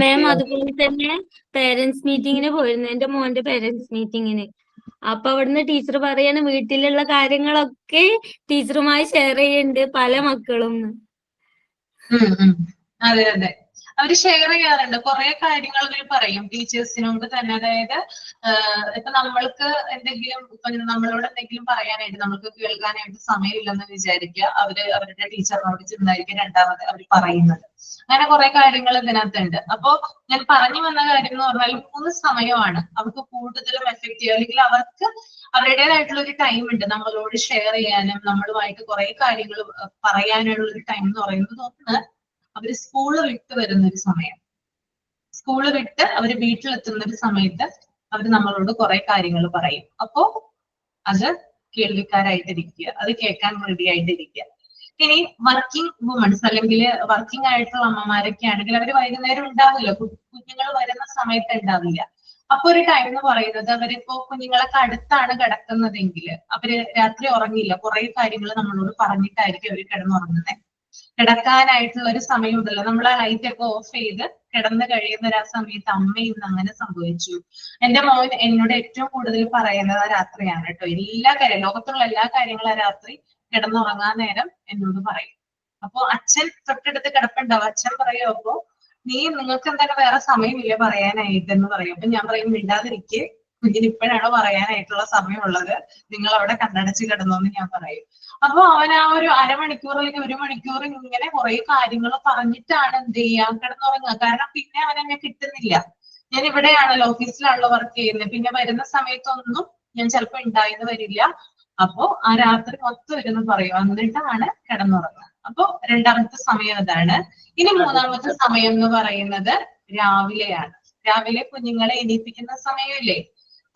S8: മാം അതുപോലെ തന്നെ പേരൻസ് മീറ്റിങ്ങിന് പോയിരുന്നു, എന്റെ മോന്റെ പേരൻസ് മീറ്റിങ്ങിന്. അപ്പൊ അവിടുന്ന് ടീച്ചർ പറയാണ് വീട്ടിലുള്ള കാര്യങ്ങളൊക്കെ ടീച്ചറുമായി ഷെയർ ചെയ്യുന്നുണ്ട് പല മക്കളും.
S4: അതെ അതെ, അവര് ഷെയർ ചെയ്യാറുണ്ട് കുറെ കാര്യങ്ങൾ. അവർ പറയും ടീച്ചേഴ്സിനോട് തന്നെ. അതായത് ഇപ്പൊ നമ്മൾക്ക് എന്തെങ്കിലും നമ്മളോട് എന്തെങ്കിലും പറയാനായിട്ട് നമുക്ക് കേൾക്കാനായിട്ട് സമയമില്ലെന്ന് വിചാരിക്കുക, അവരുടെ ടീച്ചറിനോട് ചെന്നായിരിക്കും രണ്ടാമത് അവർ പറയുന്നത്. അങ്ങനെ കുറെ കാര്യങ്ങൾ ഇതിനകത്തുണ്ട്. അപ്പോ ഞാൻ പറഞ്ഞു വന്ന കാര്യം എന്ന് പറഞ്ഞാൽ 3 സമയമാണ് അവർക്ക് കൂടുതലും എഫക്റ്റീവ്, അല്ലെങ്കിൽ അവർക്ക് അവരുടേതായിട്ടുള്ള ഒരു ടൈം ഉണ്ട് നമ്മളോട് ഷെയർ ചെയ്യാനും നമ്മളുമായിട്ട് കുറെ കാര്യങ്ങൾ പറയാനുള്ള ഒരു ടൈം എന്ന് പറയുന്നത്. ഒന്ന്, അവര് സ്കൂള് വിട്ട് വരുന്ന ഒരു സമയം, സ്കൂള് വിട്ട് അവര് വീട്ടിലെത്തുന്ന ഒരു സമയത്ത് അവര് നമ്മളോട് കുറെ കാര്യങ്ങൾ പറയും. അപ്പോ അത് കേൾവിക്കാരായിട്ടിരിക്കുക, അത് കേൾക്കാൻ റെഡി ആയിട്ടിരിക്കുക. ഇനി വർക്കിംഗ് വുമൺസ് അല്ലെങ്കിൽ വർക്കിംഗ് ആയിട്ടുള്ള അമ്മമാരൊക്കെ ആണെങ്കിൽ അവര് വൈകുന്നേരം ഉണ്ടാവില്ല, കുഞ്ഞുങ്ങൾ വരുന്ന സമയത്ത് ഉണ്ടാവില്ല. അപ്പൊ ഒരു ടൈം എന്ന് പറയുന്നത് അവരിപ്പോ കുഞ്ഞുങ്ങളൊക്കെ അടുത്താണ് കിടക്കുന്നതെങ്കിൽ അവര് രാത്രി ഉറങ്ങില്ല, കുറെ കാര്യങ്ങൾ നമ്മളോട് പറഞ്ഞിട്ടായിരിക്കും അവര് കിടന്നുറങ്ങുന്നത്. കിടക്കാനായിട്ടുള്ള ഒരു സമയം ഉണ്ടല്ലോ, നമ്മൾ ആ ലൈറ്റ് ഒക്കെ ഓഫ് ചെയ്ത് കിടന്നു കഴിയുന്ന ഒരു ആ സമയത്ത് അമ്മ ഇന്ന് അങ്ങനെ സംഭവിച്ചു. എന്റെ മോൻ എന്നോട് ഏറ്റവും കൂടുതൽ പറയുന്നത് ആ രാത്രിയാണ് കേട്ടോ. എല്ലാ കാര്യം, ലോകത്തുള്ള എല്ലാ കാര്യങ്ങളും ആ രാത്രി കിടന്നുറങ്ങാൻ നേരം എന്നോട് പറയും. അപ്പൊ അച്ഛൻ തൊട്ടടുത്ത് കിടപ്പുണ്ടാവും, അച്ഛൻ പറയും അപ്പൊ നിങ്ങൾക്ക് എന്താണ് വേറെ സമയമില്ല പറയാനായിട്ട് എന്ന് പറയും. അപ്പൊ ഞാൻ പറയും മിണ്ടാതിരിക്കെ, കുഞ്ഞിന് ഇപ്പോഴാണോ പറയാനായിട്ടുള്ള സമയമുള്ളത്, നിങ്ങൾ അവിടെ കണ്ണടച്ച് കിടന്നോന്ന് ഞാൻ പറയും. അപ്പൊ അവൻ ആ ഒരു അരമണിക്കൂർ അല്ലെങ്കിൽ 1 മണിക്കൂർ ഇങ്ങനെ കുറെ കാര്യങ്ങൾ പറഞ്ഞിട്ടാണ് എന്ത് ചെയ്യാൻ കിടന്നുറങ്ങുക. കാരണം പിന്നെ അവൻ എന്നെ കിട്ടുന്നില്ല, ഞാൻ ഇവിടെയാണല്ലോ ഓഫീസിലാണല്ലോ വർക്ക് ചെയ്യുന്നത്, പിന്നെ വരുന്ന സമയത്തൊന്നും ഞാൻ ചിലപ്പോ ഉണ്ടായെന്ന് വരില്ല. അപ്പോ ആ രാത്രി മൊത്തം ഇരുന്ന് പറയും, എന്നിട്ടാണ് കിടന്നുറങ്ങുക. അപ്പൊ രണ്ടാമത്തെ സമയം അതാണ്. ഇനി മൂന്നാമത്തെ സമയം എന്ന് പറയുന്നത് രാവിലെയാണ്. രാവിലെ കുഞ്ഞുങ്ങളെ എണീപ്പിക്കുന്ന സമയമില്ലേ,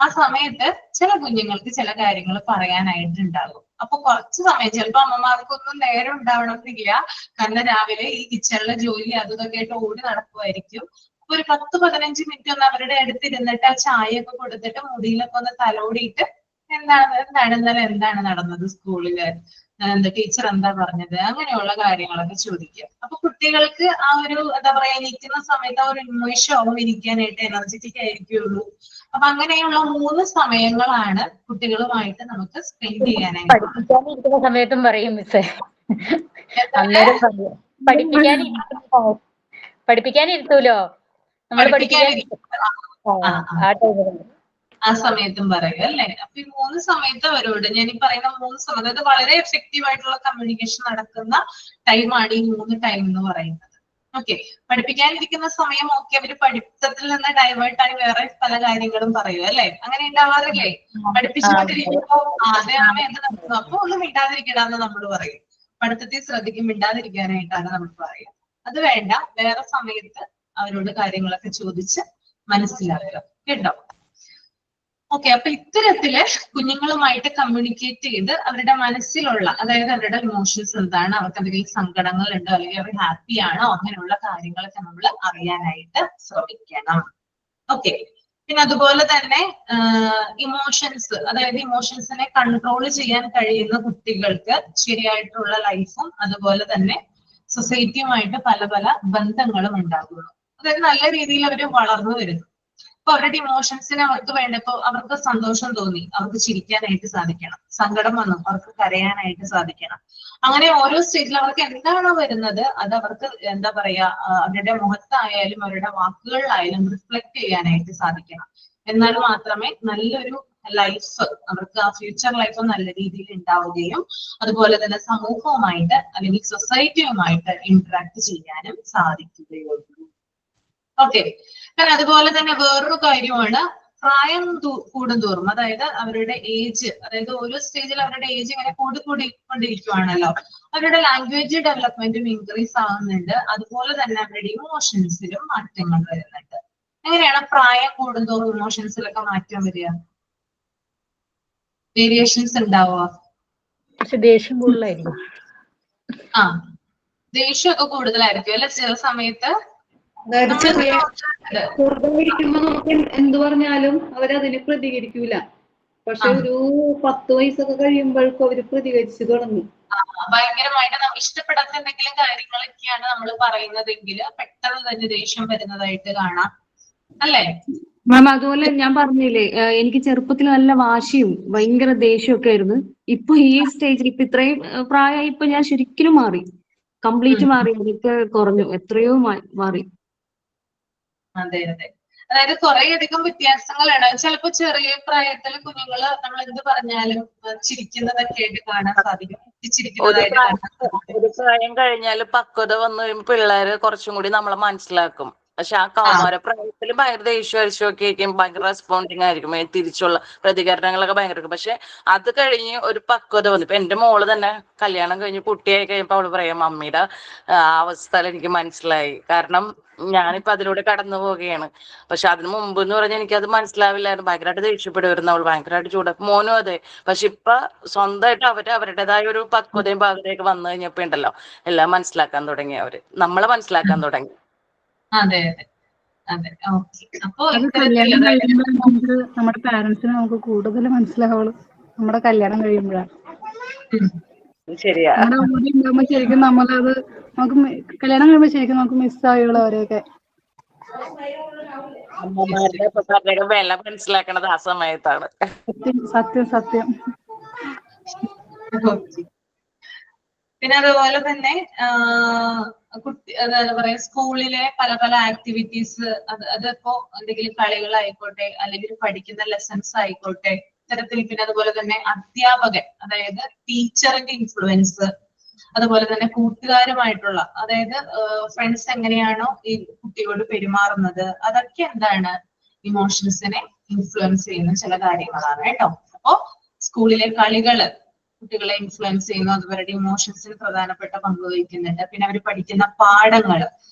S4: ആ സമയത്ത് ചില കുഞ്ഞുങ്ങൾക്ക് ചില കാര്യങ്ങൾ പറയാനായിട്ടുണ്ടാകും. അപ്പൊ കുറച്ച് സമയം ചിലപ്പോ അമ്മമാർക്കൊന്നും നേരം ഉണ്ടാവണമെന്നില്ല, കാരണം രാവിലെ ഈ കിച്ചണിലെ ജോലി അതൊക്കെ ആയിട്ട് ഓടി നടക്കുമായിരിക്കും. അപ്പൊ ഒരു 10-15 മിനിറ്റ് ഒന്ന് അവരുടെ അടുത്ത് ഇരുന്നിട്ട് ആ ചായയൊക്കെ കൊടുത്തിട്ട് മുടിയിലൊക്കെ ഒന്ന് തലോടിയിട്ട് എന്താണ് ഇന്നലെ എന്താണ് നടന്നത് സ്കൂളില്, എന്താ ടീച്ചർ എന്താ പറഞ്ഞത്, അങ്ങനെയുള്ള കാര്യങ്ങളൊക്കെ ചോദിക്കുക. അപ്പൊ കുട്ടികൾക്ക് ആ ഒരു എന്താ പറയാ ഇരിക്കുന്ന സമയത്ത് ആ ഒരു ഉന്മേഷമാവും, ഇരിക്കാനായിട്ട് എനർജറ്റിക് ആയിരിക്കുള്ളൂ. അപ്പൊ അങ്ങനെയുള്ള 3 സമയങ്ങളാണ് കുട്ടികളുമായിട്ട് നമുക്ക് സ്പെൻഡ് ചെയ്യാനായിട്ട്.
S9: പഠിപ്പിക്കാനിരിക്കുന്ന സമയത്തും പറയും മിസ്സേ, അന്നേരം പഠിപ്പിക്കാനിരുത്തൂലോ നമ്മൾ
S4: ആ സമയത്തും പറയും അല്ലെ. അപ്പൊ ഈ 3 സമയത്ത് അവരോട് ഞാൻ ഈ പറയുന്ന 3 സമയം, അതായത് വളരെ എഫക്റ്റീവ് ആയിട്ടുള്ള കമ്മ്യൂണിക്കേഷൻ നടക്കുന്ന ടൈമാണ് ഈ 3 ടൈം എന്ന് പറയുന്നത്. ഓക്കെ, പഠിപ്പിക്കാനിരിക്കുന്ന സമയം ഓക്കെ, അവര് പഠിത്തത്തിൽ നിന്ന് ഡൈവേർട്ടായി വേറെ പല കാര്യങ്ങളും പറയും അല്ലെ, അങ്ങനെ ഉണ്ടാവാറില്ലേ? പഠിപ്പിച്ചുകൊണ്ടിരിക്കുമ്പോ ആദ്യം എന്ത് നടക്കുന്നു, അപ്പൊ ഒന്നും മിണ്ടാതിരിക്കടാന്ന് നമ്മൾ പറയും. പഠിത്തത്തിൽ ശ്രദ്ധിക്കും, മിണ്ടാതിരിക്കാനായിട്ടാണ് നമ്മൾ പറയുക. അത് വേണ്ട, വേറെ സമയത്ത് അവരോട് കാര്യങ്ങളൊക്കെ ചോദിച്ച് മനസ്സിലാക്കുക കേട്ടോ. ഓക്കെ, അപ്പൊ ഇത്തരത്തില് കുഞ്ഞുങ്ങളുമായിട്ട് കമ്മ്യൂണിക്കേറ്റ് ചെയ്ത് അവരുടെ മനസ്സിലുള്ള, അതായത് അവരുടെ ഇമോഷൻസ് എന്താണ്, അവർക്ക് എന്തെങ്കിലും സങ്കടങ്ങൾ ഉണ്ടോ അല്ലെങ്കിൽ അവർ ഹാപ്പി ആണോ, അങ്ങനെയുള്ള കാര്യങ്ങളൊക്കെ നമ്മൾ അറിയാനായിട്ട് ശ്രമിക്കണം. ഓക്കെ, പിന്നെ അതുപോലെ തന്നെ ഇമോഷൻസ്, അതായത് ഇമോഷൻസിനെ കൺട്രോൾ ചെയ്യാൻ കഴിയുന്ന കുട്ടികൾക്ക് ശരിയായിട്ടുള്ള ലൈഫും അതുപോലെ തന്നെ സൊസൈറ്റിയുമായിട്ട് പല പല ബന്ധങ്ങളും ഉണ്ടാകുന്നു. അതായത് നല്ല രീതിയിൽ അവർ വളർന്നു വരുന്നു. അപ്പൊ അവരുടെ ഇമോഷൻസിനെ അവർക്ക് വേണ്ട, ഇപ്പൊ അവർക്ക് സന്തോഷം തോന്നി അവർക്ക് ചിരിക്കാനായിട്ട് സാധിക്കണം, സങ്കടം വന്നു അവർക്ക് കരയാനായിട്ട് സാധിക്കണം. അങ്ങനെ ഓരോ സ്റ്റേജിൽ അവർക്ക് എന്താണോ വരുന്നത് അത് അവർക്ക് എന്താ പറയാ അവരുടെ മുഖത്തായാലും അവരുടെ വാക്കുകളിലായാലും റിഫ്ലക്ട് ചെയ്യാനായിട്ട് സാധിക്കണം. എന്നാൽ മാത്രമേ നല്ലൊരു ലൈഫ് അവർക്ക് ആ ഫ്യൂച്ചർ ലൈഫ് നല്ല രീതിയിൽ ഉണ്ടാവുകയും അതുപോലെ തന്നെ സമൂഹവുമായിട്ട് അല്ലെങ്കിൽ സൊസൈറ്റിയുമായിട്ട് ഇന്ററാക്ട് ചെയ്യാനും സാധിക്കുകയുള്ളൂ. ഓക്കെ. കാരണം അതുപോലെ തന്നെ വേറൊരു കാര്യമാണ് പ്രായം കൂടുന്തോറും, അതായത് അവരുടെ ഏജ്, അതായത് ഓരോ സ്റ്റേജിൽ അവരുടെ ഏജ് ഇങ്ങനെ കൂടിക്കൊണ്ടിരിക്കുവാണല്ലോ, അവരുടെ ലാംഗ്വേജ് ഡെവലപ്മെന്റും ഇൻക്രീസ് ആവുന്നുണ്ട്. അതുപോലെ തന്നെ അവരുടെ ഇമോഷൻസിലും മാറ്റങ്ങൾ വരുന്നുണ്ട്. എങ്ങനെയാണ് പ്രായം കൂടുന്തോറും ഇമോഷൻസിലൊക്കെ മാറ്റം വരിക? വേരിയേഷൻസ് ഉണ്ടാവുക?
S9: പക്ഷെ ദേഷ്യം കൂടുതലായിരിക്കും.
S4: ആ, ദേഷ്യമൊക്കെ കൂടുതലായിരിക്കും അല്ലെ ചില സമയത്ത്.
S5: അതായത് ചെറുതായിരിക്കുമ്പോ നമുക്ക് എന്ത് പറഞ്ഞാലും അവരതിന് പ്രതികരിക്കൂല. പക്ഷെ ഒരു 10 വയസ്സൊക്കെ കഴിയുമ്പോഴേക്കും അവര് പ്രതികരിച്ചു തുടങ്ങും.
S4: ഭയങ്കരമായിട്ട് ഇഷ്ടപ്പെടാത്ത എന്തെങ്കിലും കാര്യങ്ങളൊക്കെയാണ് നമ്മൾ പറയുന്നതെങ്കിൽ പെട്ടെന്ന് തന്നെ ദേഷ്യം വരുന്നതായിട്ട് കാണാം അല്ലേ?
S1: മാം അതുപോലെ ഞാൻ പറഞ്ഞില്ലേ, എനിക്ക് ചെറുപ്പത്തിൽ നല്ല വാശിയും ഭയങ്കര ദേഷ്യമൊക്കെ ആയിരുന്നു. ഇപ്പൊ ഈ സ്റ്റേജിൽ ഇപ്പൊ ഇത്രയും പ്രായമായി ഇപ്പൊ ഞാൻ ശരിക്കും മാറി, കംപ്ലീറ്റ് മാറി, അതൊക്കെ കുറഞ്ഞു, എത്രയോ മാറി.
S4: അതെ അതെ, അതായത് കുറെ അധികം വ്യത്യാസങ്ങളാണ്. ചിലപ്പോ ചെറിയ പ്രായത്തിൽ കുഞ്ഞുങ്ങള് നമ്മൾ എന്ത് പറഞ്ഞാലും ചിരിക്കുന്നതൊക്കെ ആയിട്ട് കാണാൻ സാധിക്കും, ചിരിക്കുന്നതായിട്ട് കാണാൻ സാധിക്കും.
S2: ഒരു പ്രായം കഴിഞ്ഞാൽ പക്വത വന്നു കഴിയുമ്പോൾ പിള്ളേര് കുറച്ചും കൂടി നമ്മളെ മനസ്സിലാക്കും. പക്ഷെ ആ കൗമാര പ്രായത്തിൽ ഭയങ്കര ദേഷ്യമൊക്കെ ആയിരിക്കും, ഭയങ്കര റെസ്പോണ്ടിങ് ആയിരിക്കും, തിരിച്ചുള്ള പ്രതികരണങ്ങളൊക്കെ ഭയങ്കര. പക്ഷെ അത് കഴിഞ്ഞ് ഒരു പക്വത വന്നു. ഇപ്പൊ എന്റെ മോള് തന്നെ കല്യാണം കഴിഞ്ഞ് കുട്ടിയായി കഴിയുമ്പോൾ അവള് പറയാം, മമ്മിയുടെ അവസ്ഥ എനിക്ക് മനസ്സിലായി, കാരണം ഞാനിപ്പോ അതിലൂടെ കടന്നു പോവുകയാണ്. പക്ഷെ അതിന് മുമ്പ് എന്ന് പറഞ്ഞാൽ എനിക്കത് മനസ്സിലാവില്ലായിരുന്നു, ഭയങ്കരമായിട്ട് ദേഷ്യപ്പെടുമായിരുന്നു അവൾ, ഭയങ്കരമായിട്ട് ചൂടാക്കും. മോനും അതെ. പക്ഷെ ഇപ്പൊ സ്വന്തമായിട്ട് അവരുടേതായ ഒരു പക്വതയും പാകതയൊക്കെ വന്നു കഴിഞ്ഞപ്പോ ഉണ്ടല്ലോ, എല്ലാം മനസ്സിലാക്കാൻ തുടങ്ങി, നമ്മളെ മനസ്സിലാക്കാൻ തുടങ്ങി.
S4: അതെ അതെ അതെ. ഓക്കെ. അപ്പൊ
S6: അത് കല്യാണം കഴിയുമ്പോൾ നമുക്ക് നമ്മുടെ പാരന്റ്സിനെ നമുക്ക് കൂടുതൽ മനസ്സിലാവുള്ളൂ, നമ്മുടെ കല്യാണം കഴിയുമ്പോഴാണ്.
S2: ശരിയാ.
S6: നമ്മുടെ കൂടെ ഉണ്ടാകുമ്പോ ശരിക്കും നമ്മളത് നമുക്ക് കല്യാണം കഴിയുമ്പോ ശരിക്കും നമുക്ക് മിസ്സായുള്ള അവരെയൊക്കെ.
S2: അമ്മമാരുടെ അപ്പമാരുടെയൊക്കെ വില മനസ്സിലാക്കണത് ആ സമയത്താണ്.
S6: സത്യം സത്യം.
S4: പിന്നെ അതുപോലെ തന്നെ എന്താ പറയാ, സ്കൂളിലെ പല പല ആക്ടിവിറ്റീസ്, അതിപ്പോ എന്തെങ്കിലും കളികളായിക്കോട്ടെ അല്ലെങ്കിൽ പഠിക്കുന്ന ലെസൺസ് ആയിക്കോട്ടെ, ഇത്തരത്തിൽ. പിന്നെ അതുപോലെ തന്നെ അധ്യാപകൻ, അതായത് ടീച്ചറിന്റെ ഇൻഫ്ലുവൻസ്, അതുപോലെ തന്നെ കൂട്ടുകാരുമായിട്ടുള്ള, അതായത് ഫ്രണ്ട്സ് എങ്ങനെയാണോ ഈ കുട്ടിയോട് പെരുമാറുന്നത്, അതൊക്കെ എന്താണ് ഇമോഷൻസിനെ ഇൻഫ്ലുവൻസ് ചെയ്യുന്ന ചില കാര്യങ്ങളാണ് കേട്ടോ. അപ്പോ സ്കൂളിലെ കളികള് കുട്ടികളെ ഇൻഫ്ലുവൻസ് ചെയ്യുന്നു, അവരുടെ ഇമോഷൻസിൽ പ്രധാനപ്പെട്ട പങ്ക് വഹിക്കുന്നുണ്ട്. പിന്നെ അവർ പഠിക്കുന്ന പാഠങ്ങൾ,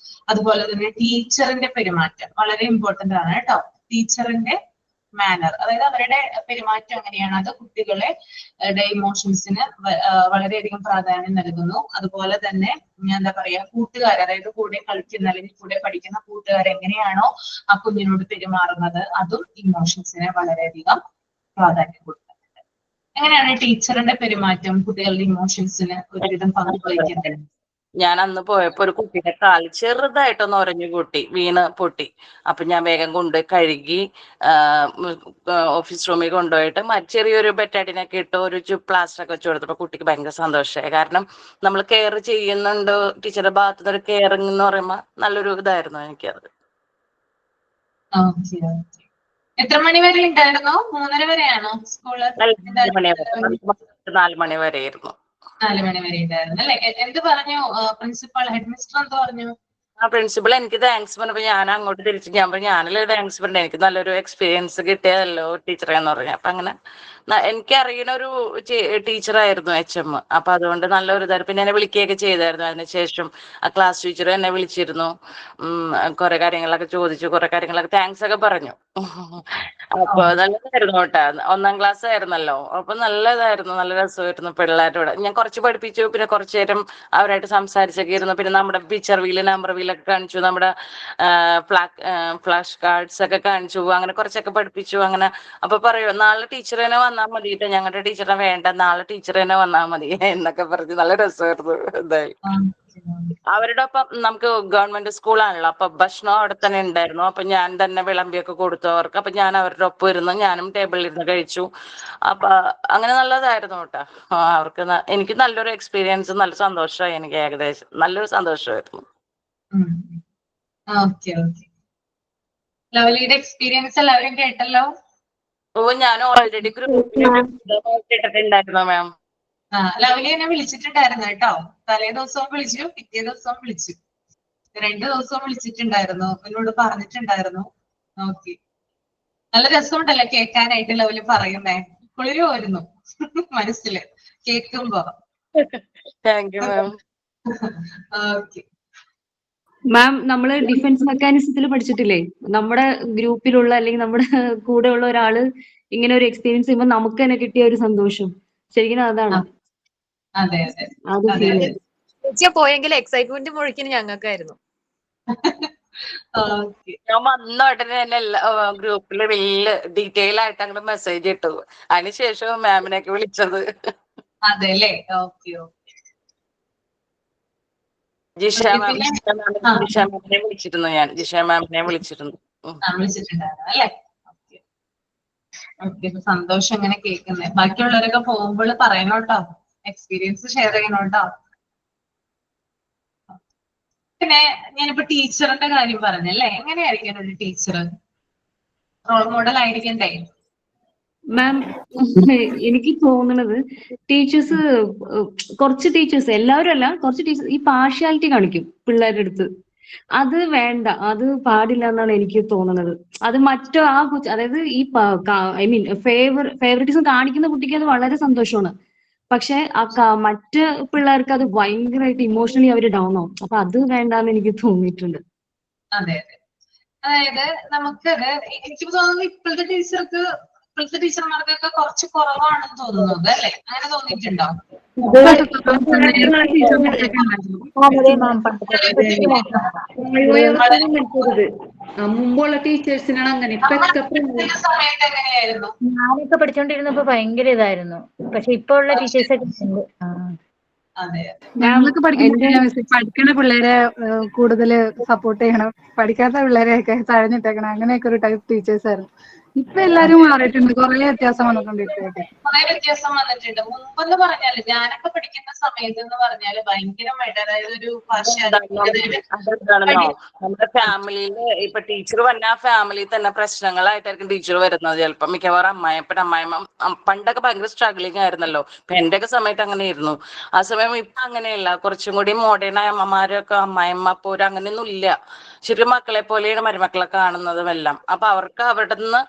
S4: അതുപോലെ തന്നെ ടീച്ചറിന്റെ പെരുമാറ്റം വളരെ ഇമ്പോർട്ടന്റ് ആണ് കേട്ടോ. ടീച്ചറിന്റെ മാനർ, അതായത് അവരുടെ പെരുമാറ്റം എങ്ങനെയാണ്, അത് കുട്ടികളെ ഇമോഷൻസിന് വളരെയധികം പ്രാധാന്യം നൽകുന്നു. അതുപോലെ തന്നെ എന്താ പറയാ, കൂട്ടുകാർ, അതായത് കൂടെ കളിക്കുന്ന അല്ലെങ്കിൽ കൂടെ പഠിക്കുന്ന കൂട്ടുകാർ എങ്ങനെയാണോ ആ കുഞ്ഞിനോട് പെരുമാറുന്നത്, അതും ഇമോഷൻസിനെ വളരെയധികം പ്രാധാന്യം കൊടുക്കും. എങ്ങനെയാണ് ടീച്ചറിന്റെ പെരുമാറ്റം കുട്ടികളുടെ ഇമോഷൻസിന് ഒരുവിധം പങ്ക് വഹിക്കുന്നത്?
S2: ഞാൻ അന്ന് പോയപ്പോ ഒരു കുട്ടിയുടെ കാല് ചെറുതായിട്ടൊന്ന് ഉരഞ്ഞു വീണ് പൊട്ടി. അപ്പൊ ഞാൻ വേഗം കൊണ്ടുപോയി കഴുകി ഓഫീസ് റൂമിൽ കൊണ്ടുപോയിട്ട് ചെറിയൊരു ബെറ്റാഡിനൊക്കെ ഇട്ട് ഒരു പ്ലാസ്റ്റർ ഒക്കെ വെച്ച് കൊടുത്തപ്പോ കുട്ടിക്ക് ഭയങ്കര സന്തോഷമായി. കാരണം നമ്മൾ കെയർ ചെയ്യുന്നുണ്ട്, ടീച്ചറുടെ ഭാഗത്തുനിന്ന് ഒരു കെയറിങ് എന്ന് പറയുമ്പോ നല്ലൊരു ഇതായിരുന്നു എനിക്കത്.
S4: എത്ര മണി വരെ ഉണ്ടായിരുന്നോ? 3:30 വരെയാണോ സ്കൂള്?
S2: 4 മണി വരെയായിരുന്നു.
S4: 4 മണി വരെ ഉണ്ടായിരുന്നു അല്ലെ? എന്ത് പറഞ്ഞു പ്രിൻസിപ്പൾ, ഹെഡ് മിസ്റ്റർ എന്ത് പറഞ്ഞു?
S2: ആ പ്രിൻസിപ്പൾ എനിക്ക് താങ്ക്സ് പറഞ്ഞപ്പോ ഞാൻ അങ്ങോട്ട് തിരിച്ചു ഞാൻ പറഞ്ഞു, ഞാനല്ലേ താങ്ക്സ് പറഞ്ഞു, എനിക്ക് നല്ലൊരു എക്സ്പീരിയൻസ് കിട്ടിയതല്ലോ ടീച്ചറെ എന്ന് പറഞ്ഞു. അപ്പൊ അങ്ങനെ എനിക്കറിയുന്ന ഒരു ടീച്ചറായിരുന്നു HM. അപ്പൊ അതുകൊണ്ട് നല്ലൊരു ഇതായിരുന്നു. പിന്നെ എന്നെ വിളിക്കുകയൊക്കെ ചെയ്തായിരുന്നു. അതിനുശേഷം ആ ക്ലാസ് ടീച്ചർ എന്നെ വിളിച്ചിരുന്നു, കുറെ കാര്യങ്ങളൊക്കെ ചോദിച്ചു, കുറെ കാര്യങ്ങളൊക്കെ താങ്ക്സ് ഒക്കെ പറഞ്ഞു. അപ്പൊ നല്ലതായിരുന്നു കേട്ടാ. 1ാം ക്ലാസ് ആയിരുന്നല്ലോ, അപ്പൊ നല്ലതായിരുന്നു, നല്ല രസമായിരുന്നു പിള്ളേരോട്. ഞാൻ കുറച്ച് പഠിപ്പിച്ചു, പിന്നെ കുറച്ചു നേരം അവരായിട്ട് സംസാരിച്ചൊക്കെ ഇരുന്നു. പിന്നെ നമ്മുടെ പിക്ചർ വീല്, നമ്പർ വീലൊക്കെ കാണിച്ചു, നമ്മുടെ ഫ്ലാഷ് കാർഡ്സ് ഒക്കെ കാണിച്ചു, അങ്ങനെ കുറച്ചൊക്കെ പഠിപ്പിച്ചു. അങ്ങനെ അപ്പൊ പറയൂ, നാളെ ടീച്ചർ തന്നെ വന്നാൽ മതി, ഞങ്ങളുടെ ടീച്ചറിനെ വേണ്ട, നാളെ ടീച്ചർ തന്നെ വന്നാൽ മതി എന്നൊക്കെ പറഞ്ഞു. നല്ല രസമായിരുന്നു. എന്തായി അവരുടെ ഒപ്പം നമുക്ക് ഗവൺമെന്റ് സ്കൂളാണല്ലോ, അപ്പൊ ഭക്ഷണം അവിടെ തന്നെ ഉണ്ടായിരുന്നു. അപ്പൊ ഞാൻ തന്നെ വിളമ്പിയൊക്കെ കൊടുത്തു അവർക്ക്. അപ്പൊ ഞാൻ അവരുടെ ഒപ്പം ഇരുന്ന് ഞാനും ടേബിളിൽ ഇരുന്ന് കഴിച്ചു. അപ്പൊ അങ്ങനെ നല്ലതായിരുന്നു കേട്ടോ. അവർക്ക് എനിക്ക് നല്ലൊരു എക്സ്പീരിയൻസ്, നല്ല സന്തോഷമായി. എനിക്ക് ഏകദേശം നല്ലൊരു സന്തോഷമായിരുന്നു.
S4: Okay okay. ലവ്ലിയുടെ എക്സ്പീരിയൻസ് എല്ലാവരും കേട്ടല്ലോ.
S2: ഞാൻ ഓൾറെഡി കേട്ടിട്ടുണ്ടായിരുന്നു മാം.
S4: ലവ്ലി എന്നെ വിളിച്ചിട്ടുണ്ടായിരുന്നു കേട്ടോ. തലേ ദിവസവും വിളിച്ചു, പിറ്റേ ദിവസവും വിളിച്ചു, 2 ദിവസവും വിളിച്ചിട്ടുണ്ടായിരുന്നു, എന്നോട് പറഞ്ഞിട്ടുണ്ടായിരുന്നു. ഓക്കെ, നല്ല രസമുണ്ടല്ലോ കേൾക്കാനായിട്ട് ലവ്ലി പറയുന്നേ. കുളിരുമായിരുന്നു മനസ്സില് കേൾക്കുമ്പോ.
S2: Thank you ma'am.
S4: Okay
S1: ma'am, നമ്മള് ഡിഫൻസ് മെക്കാനിസത്തിൽ പഠിച്ചിട്ടില്ലേ? നമ്മുടെ ഗ്രൂപ്പിലുള്ള അല്ലെങ്കിൽ നമ്മുടെ കൂടെ ഉള്ള ഒരാള് ഇങ്ങനെ ഒരു എക്സ്പീരിയൻസ് ചെയ്യുമ്പോൾ നമുക്ക് തന്നെ കിട്ടിയ ഒരു സന്തോഷം ശരിക്കും അതാണ്.
S4: അതെ അതെ
S1: അത് ഫീൽ ചെയ്തു.
S7: പോയെങ്കിൽ എക്സൈറ്റ്മെന്റ് മുഴുക്കിന് ഞങ്ങൾക്കായിരുന്നു.
S2: ഞാൻ വന്ന ഉടനെ തന്നെ ഗ്രൂപ്പില് വലിയ ഡീറ്റെയിൽ ആയിട്ട് അങ്ങോട്ട് മെസ്സേജ് ഇട്ടു. അതിനുശേഷം മാമിനെയൊക്കെ വിളിച്ചത്.
S4: അതെ അല്ലേ? Okay okay.
S2: ജിഷ മാമിനെ വിളിച്ചിരുന്നു ഞാൻ. ജിഷ മാമിനെ വിളിച്ചിരുന്നു.
S4: വിളിച്ചിട്ടുണ്ടായിരുന്നു അല്ലേ? ഓക്കെ, സന്തോഷം അങ്ങനെ കേൾക്കുന്നത്. ബാക്കിയുള്ളവരൊക്കെ പോകുമ്പോൾ പറയണോട്ടോ, എക്സ്പീരിയൻസ് ഷെയർ ചെയ്യണോട്ടോ. പിന്നെ ഞാനിപ്പോ ടീച്ചറിന്റെ കാര്യം പറഞ്ഞല്ലേ, എങ്ങനെയായിരിക്കണം ഒരു ടീച്ചർ? റോൾ മോഡൽ ആയിരിക്കണ്ടേ?
S1: മാം, എനിക്ക് തോന്നുന്നത് ടീച്ചേഴ്സ്, കുറച്ച് ടീച്ചേഴ്സ്, എല്ലാവരും അല്ല, കുറച്ച് ടീച്ചേഴ്സ് ഈ പാർഷ്യാലിറ്റി കാണിക്കും പിള്ളേരുടെ അടുത്ത്. അത് വേണ്ട, അത് പാടില്ല എന്നാണ് എനിക്ക് തോന്നുന്നത്. അത് മറ്റോ അതായത് ഈ ഐ മീൻ ഫേവറിറ്റിസം കാണിക്കുന്ന കുട്ടിക്ക് അത് വളരെ സന്തോഷമാണ്. പക്ഷെ മറ്റ് പിള്ളേർക്ക് അത് ഭയങ്കരമായിട്ട് ഇമോഷണലി അവർ ഡൗൺ ആവും. അപ്പൊ അത് വേണ്ടാന്ന് എനിക്ക് തോന്നിയിട്ടുണ്ട്.
S4: അതെ അതെ, അതായത് നമുക്കത് എനിക്ക് തോന്നുന്നു ഇപ്പോഴത്തെ ടീച്ചർമാർക്കൊക്കെ കുറച്ച് കുറവാണെന്ന് തോന്നുന്നത് അല്ലേ? അങ്ങനെ തോന്നിയിട്ടുണ്ടോ?
S5: മുമ്പുള്ള ടീച്ചേഴ്സിനാണ് അങ്ങനെ. ഇപ്പൊക്കെ
S4: സമയത്ത് എങ്ങനെയായിരുന്നു?
S9: ഞാനൊക്കെ പഠിച്ചോണ്ടിരുന്നപ്പോ ഭയങ്കര ഇതായിരുന്നു. പക്ഷെ ഇപ്പൊ ഉള്ള ടീച്ചേഴ്സ് ഒക്കെ ഉണ്ട്.
S6: ഞങ്ങളൊക്കെ പഠിക്കണ പിള്ളേരെ കൂടുതൽ സപ്പോർട്ട് ചെയ്യണം, പഠിക്കാത്ത പിള്ളേരെയൊക്കെ തഴഞ്ഞിട്ടേക്കണം, അങ്ങനെയൊക്കെ ഒരു ടൈപ്പ് ടീച്ചേഴ്സ് ആയിരുന്നു. ഇപ്പൊ എല്ലാരും മാറിയിട്ടുണ്ട്, കുറെ വ്യത്യാസം വന്നിട്ടുണ്ട്.
S4: കുറെ വ്യത്യാസം വന്നിട്ടുണ്ട്. മുമ്പെന്ന് പറഞ്ഞാല് ഞാനൊക്കെ പഠിക്കുന്ന സമയത്ത് എന്ന് പറഞ്ഞാല് ഭയങ്കരമായിട്ട്, അതായത് ഒരു
S2: നമ്മുടെ ഫാമിലിയില് ഇപ്പൊ ടീച്ചർ വന്ന ഫാമിലിയിൽ തന്നെ പ്രശ്നങ്ങളായിട്ടായിരിക്കും ടീച്ചർ വരുന്നത്. ചിലപ്പോൾ മിക്കവാറും അമ്മായിയമ്മ പണ്ടൊക്കെ ഭയങ്കര സ്ട്രഗ്ലിംഗ് ആയിരുന്നല്ലോ. ഇപ്പൊ എന്റെയൊക്കെ സമയത്ത് അങ്ങനെയായിരുന്നു. ആ സമയം ഇപ്പൊ അങ്ങനെയല്ല, കുറച്ചും കൂടി മോഡേൺ ആയ അമ്മമാരൊക്കെ അമ്മായിയമ്മ പോരും അങ്ങനെയൊന്നും ഇല്ല. ശരിക്കും മക്കളെ പോലെയാണ് മരുമക്കളെ കാണുന്നതും എല്ലാം. അപ്പൊ അവർക്ക് അവിടെ നിന്ന്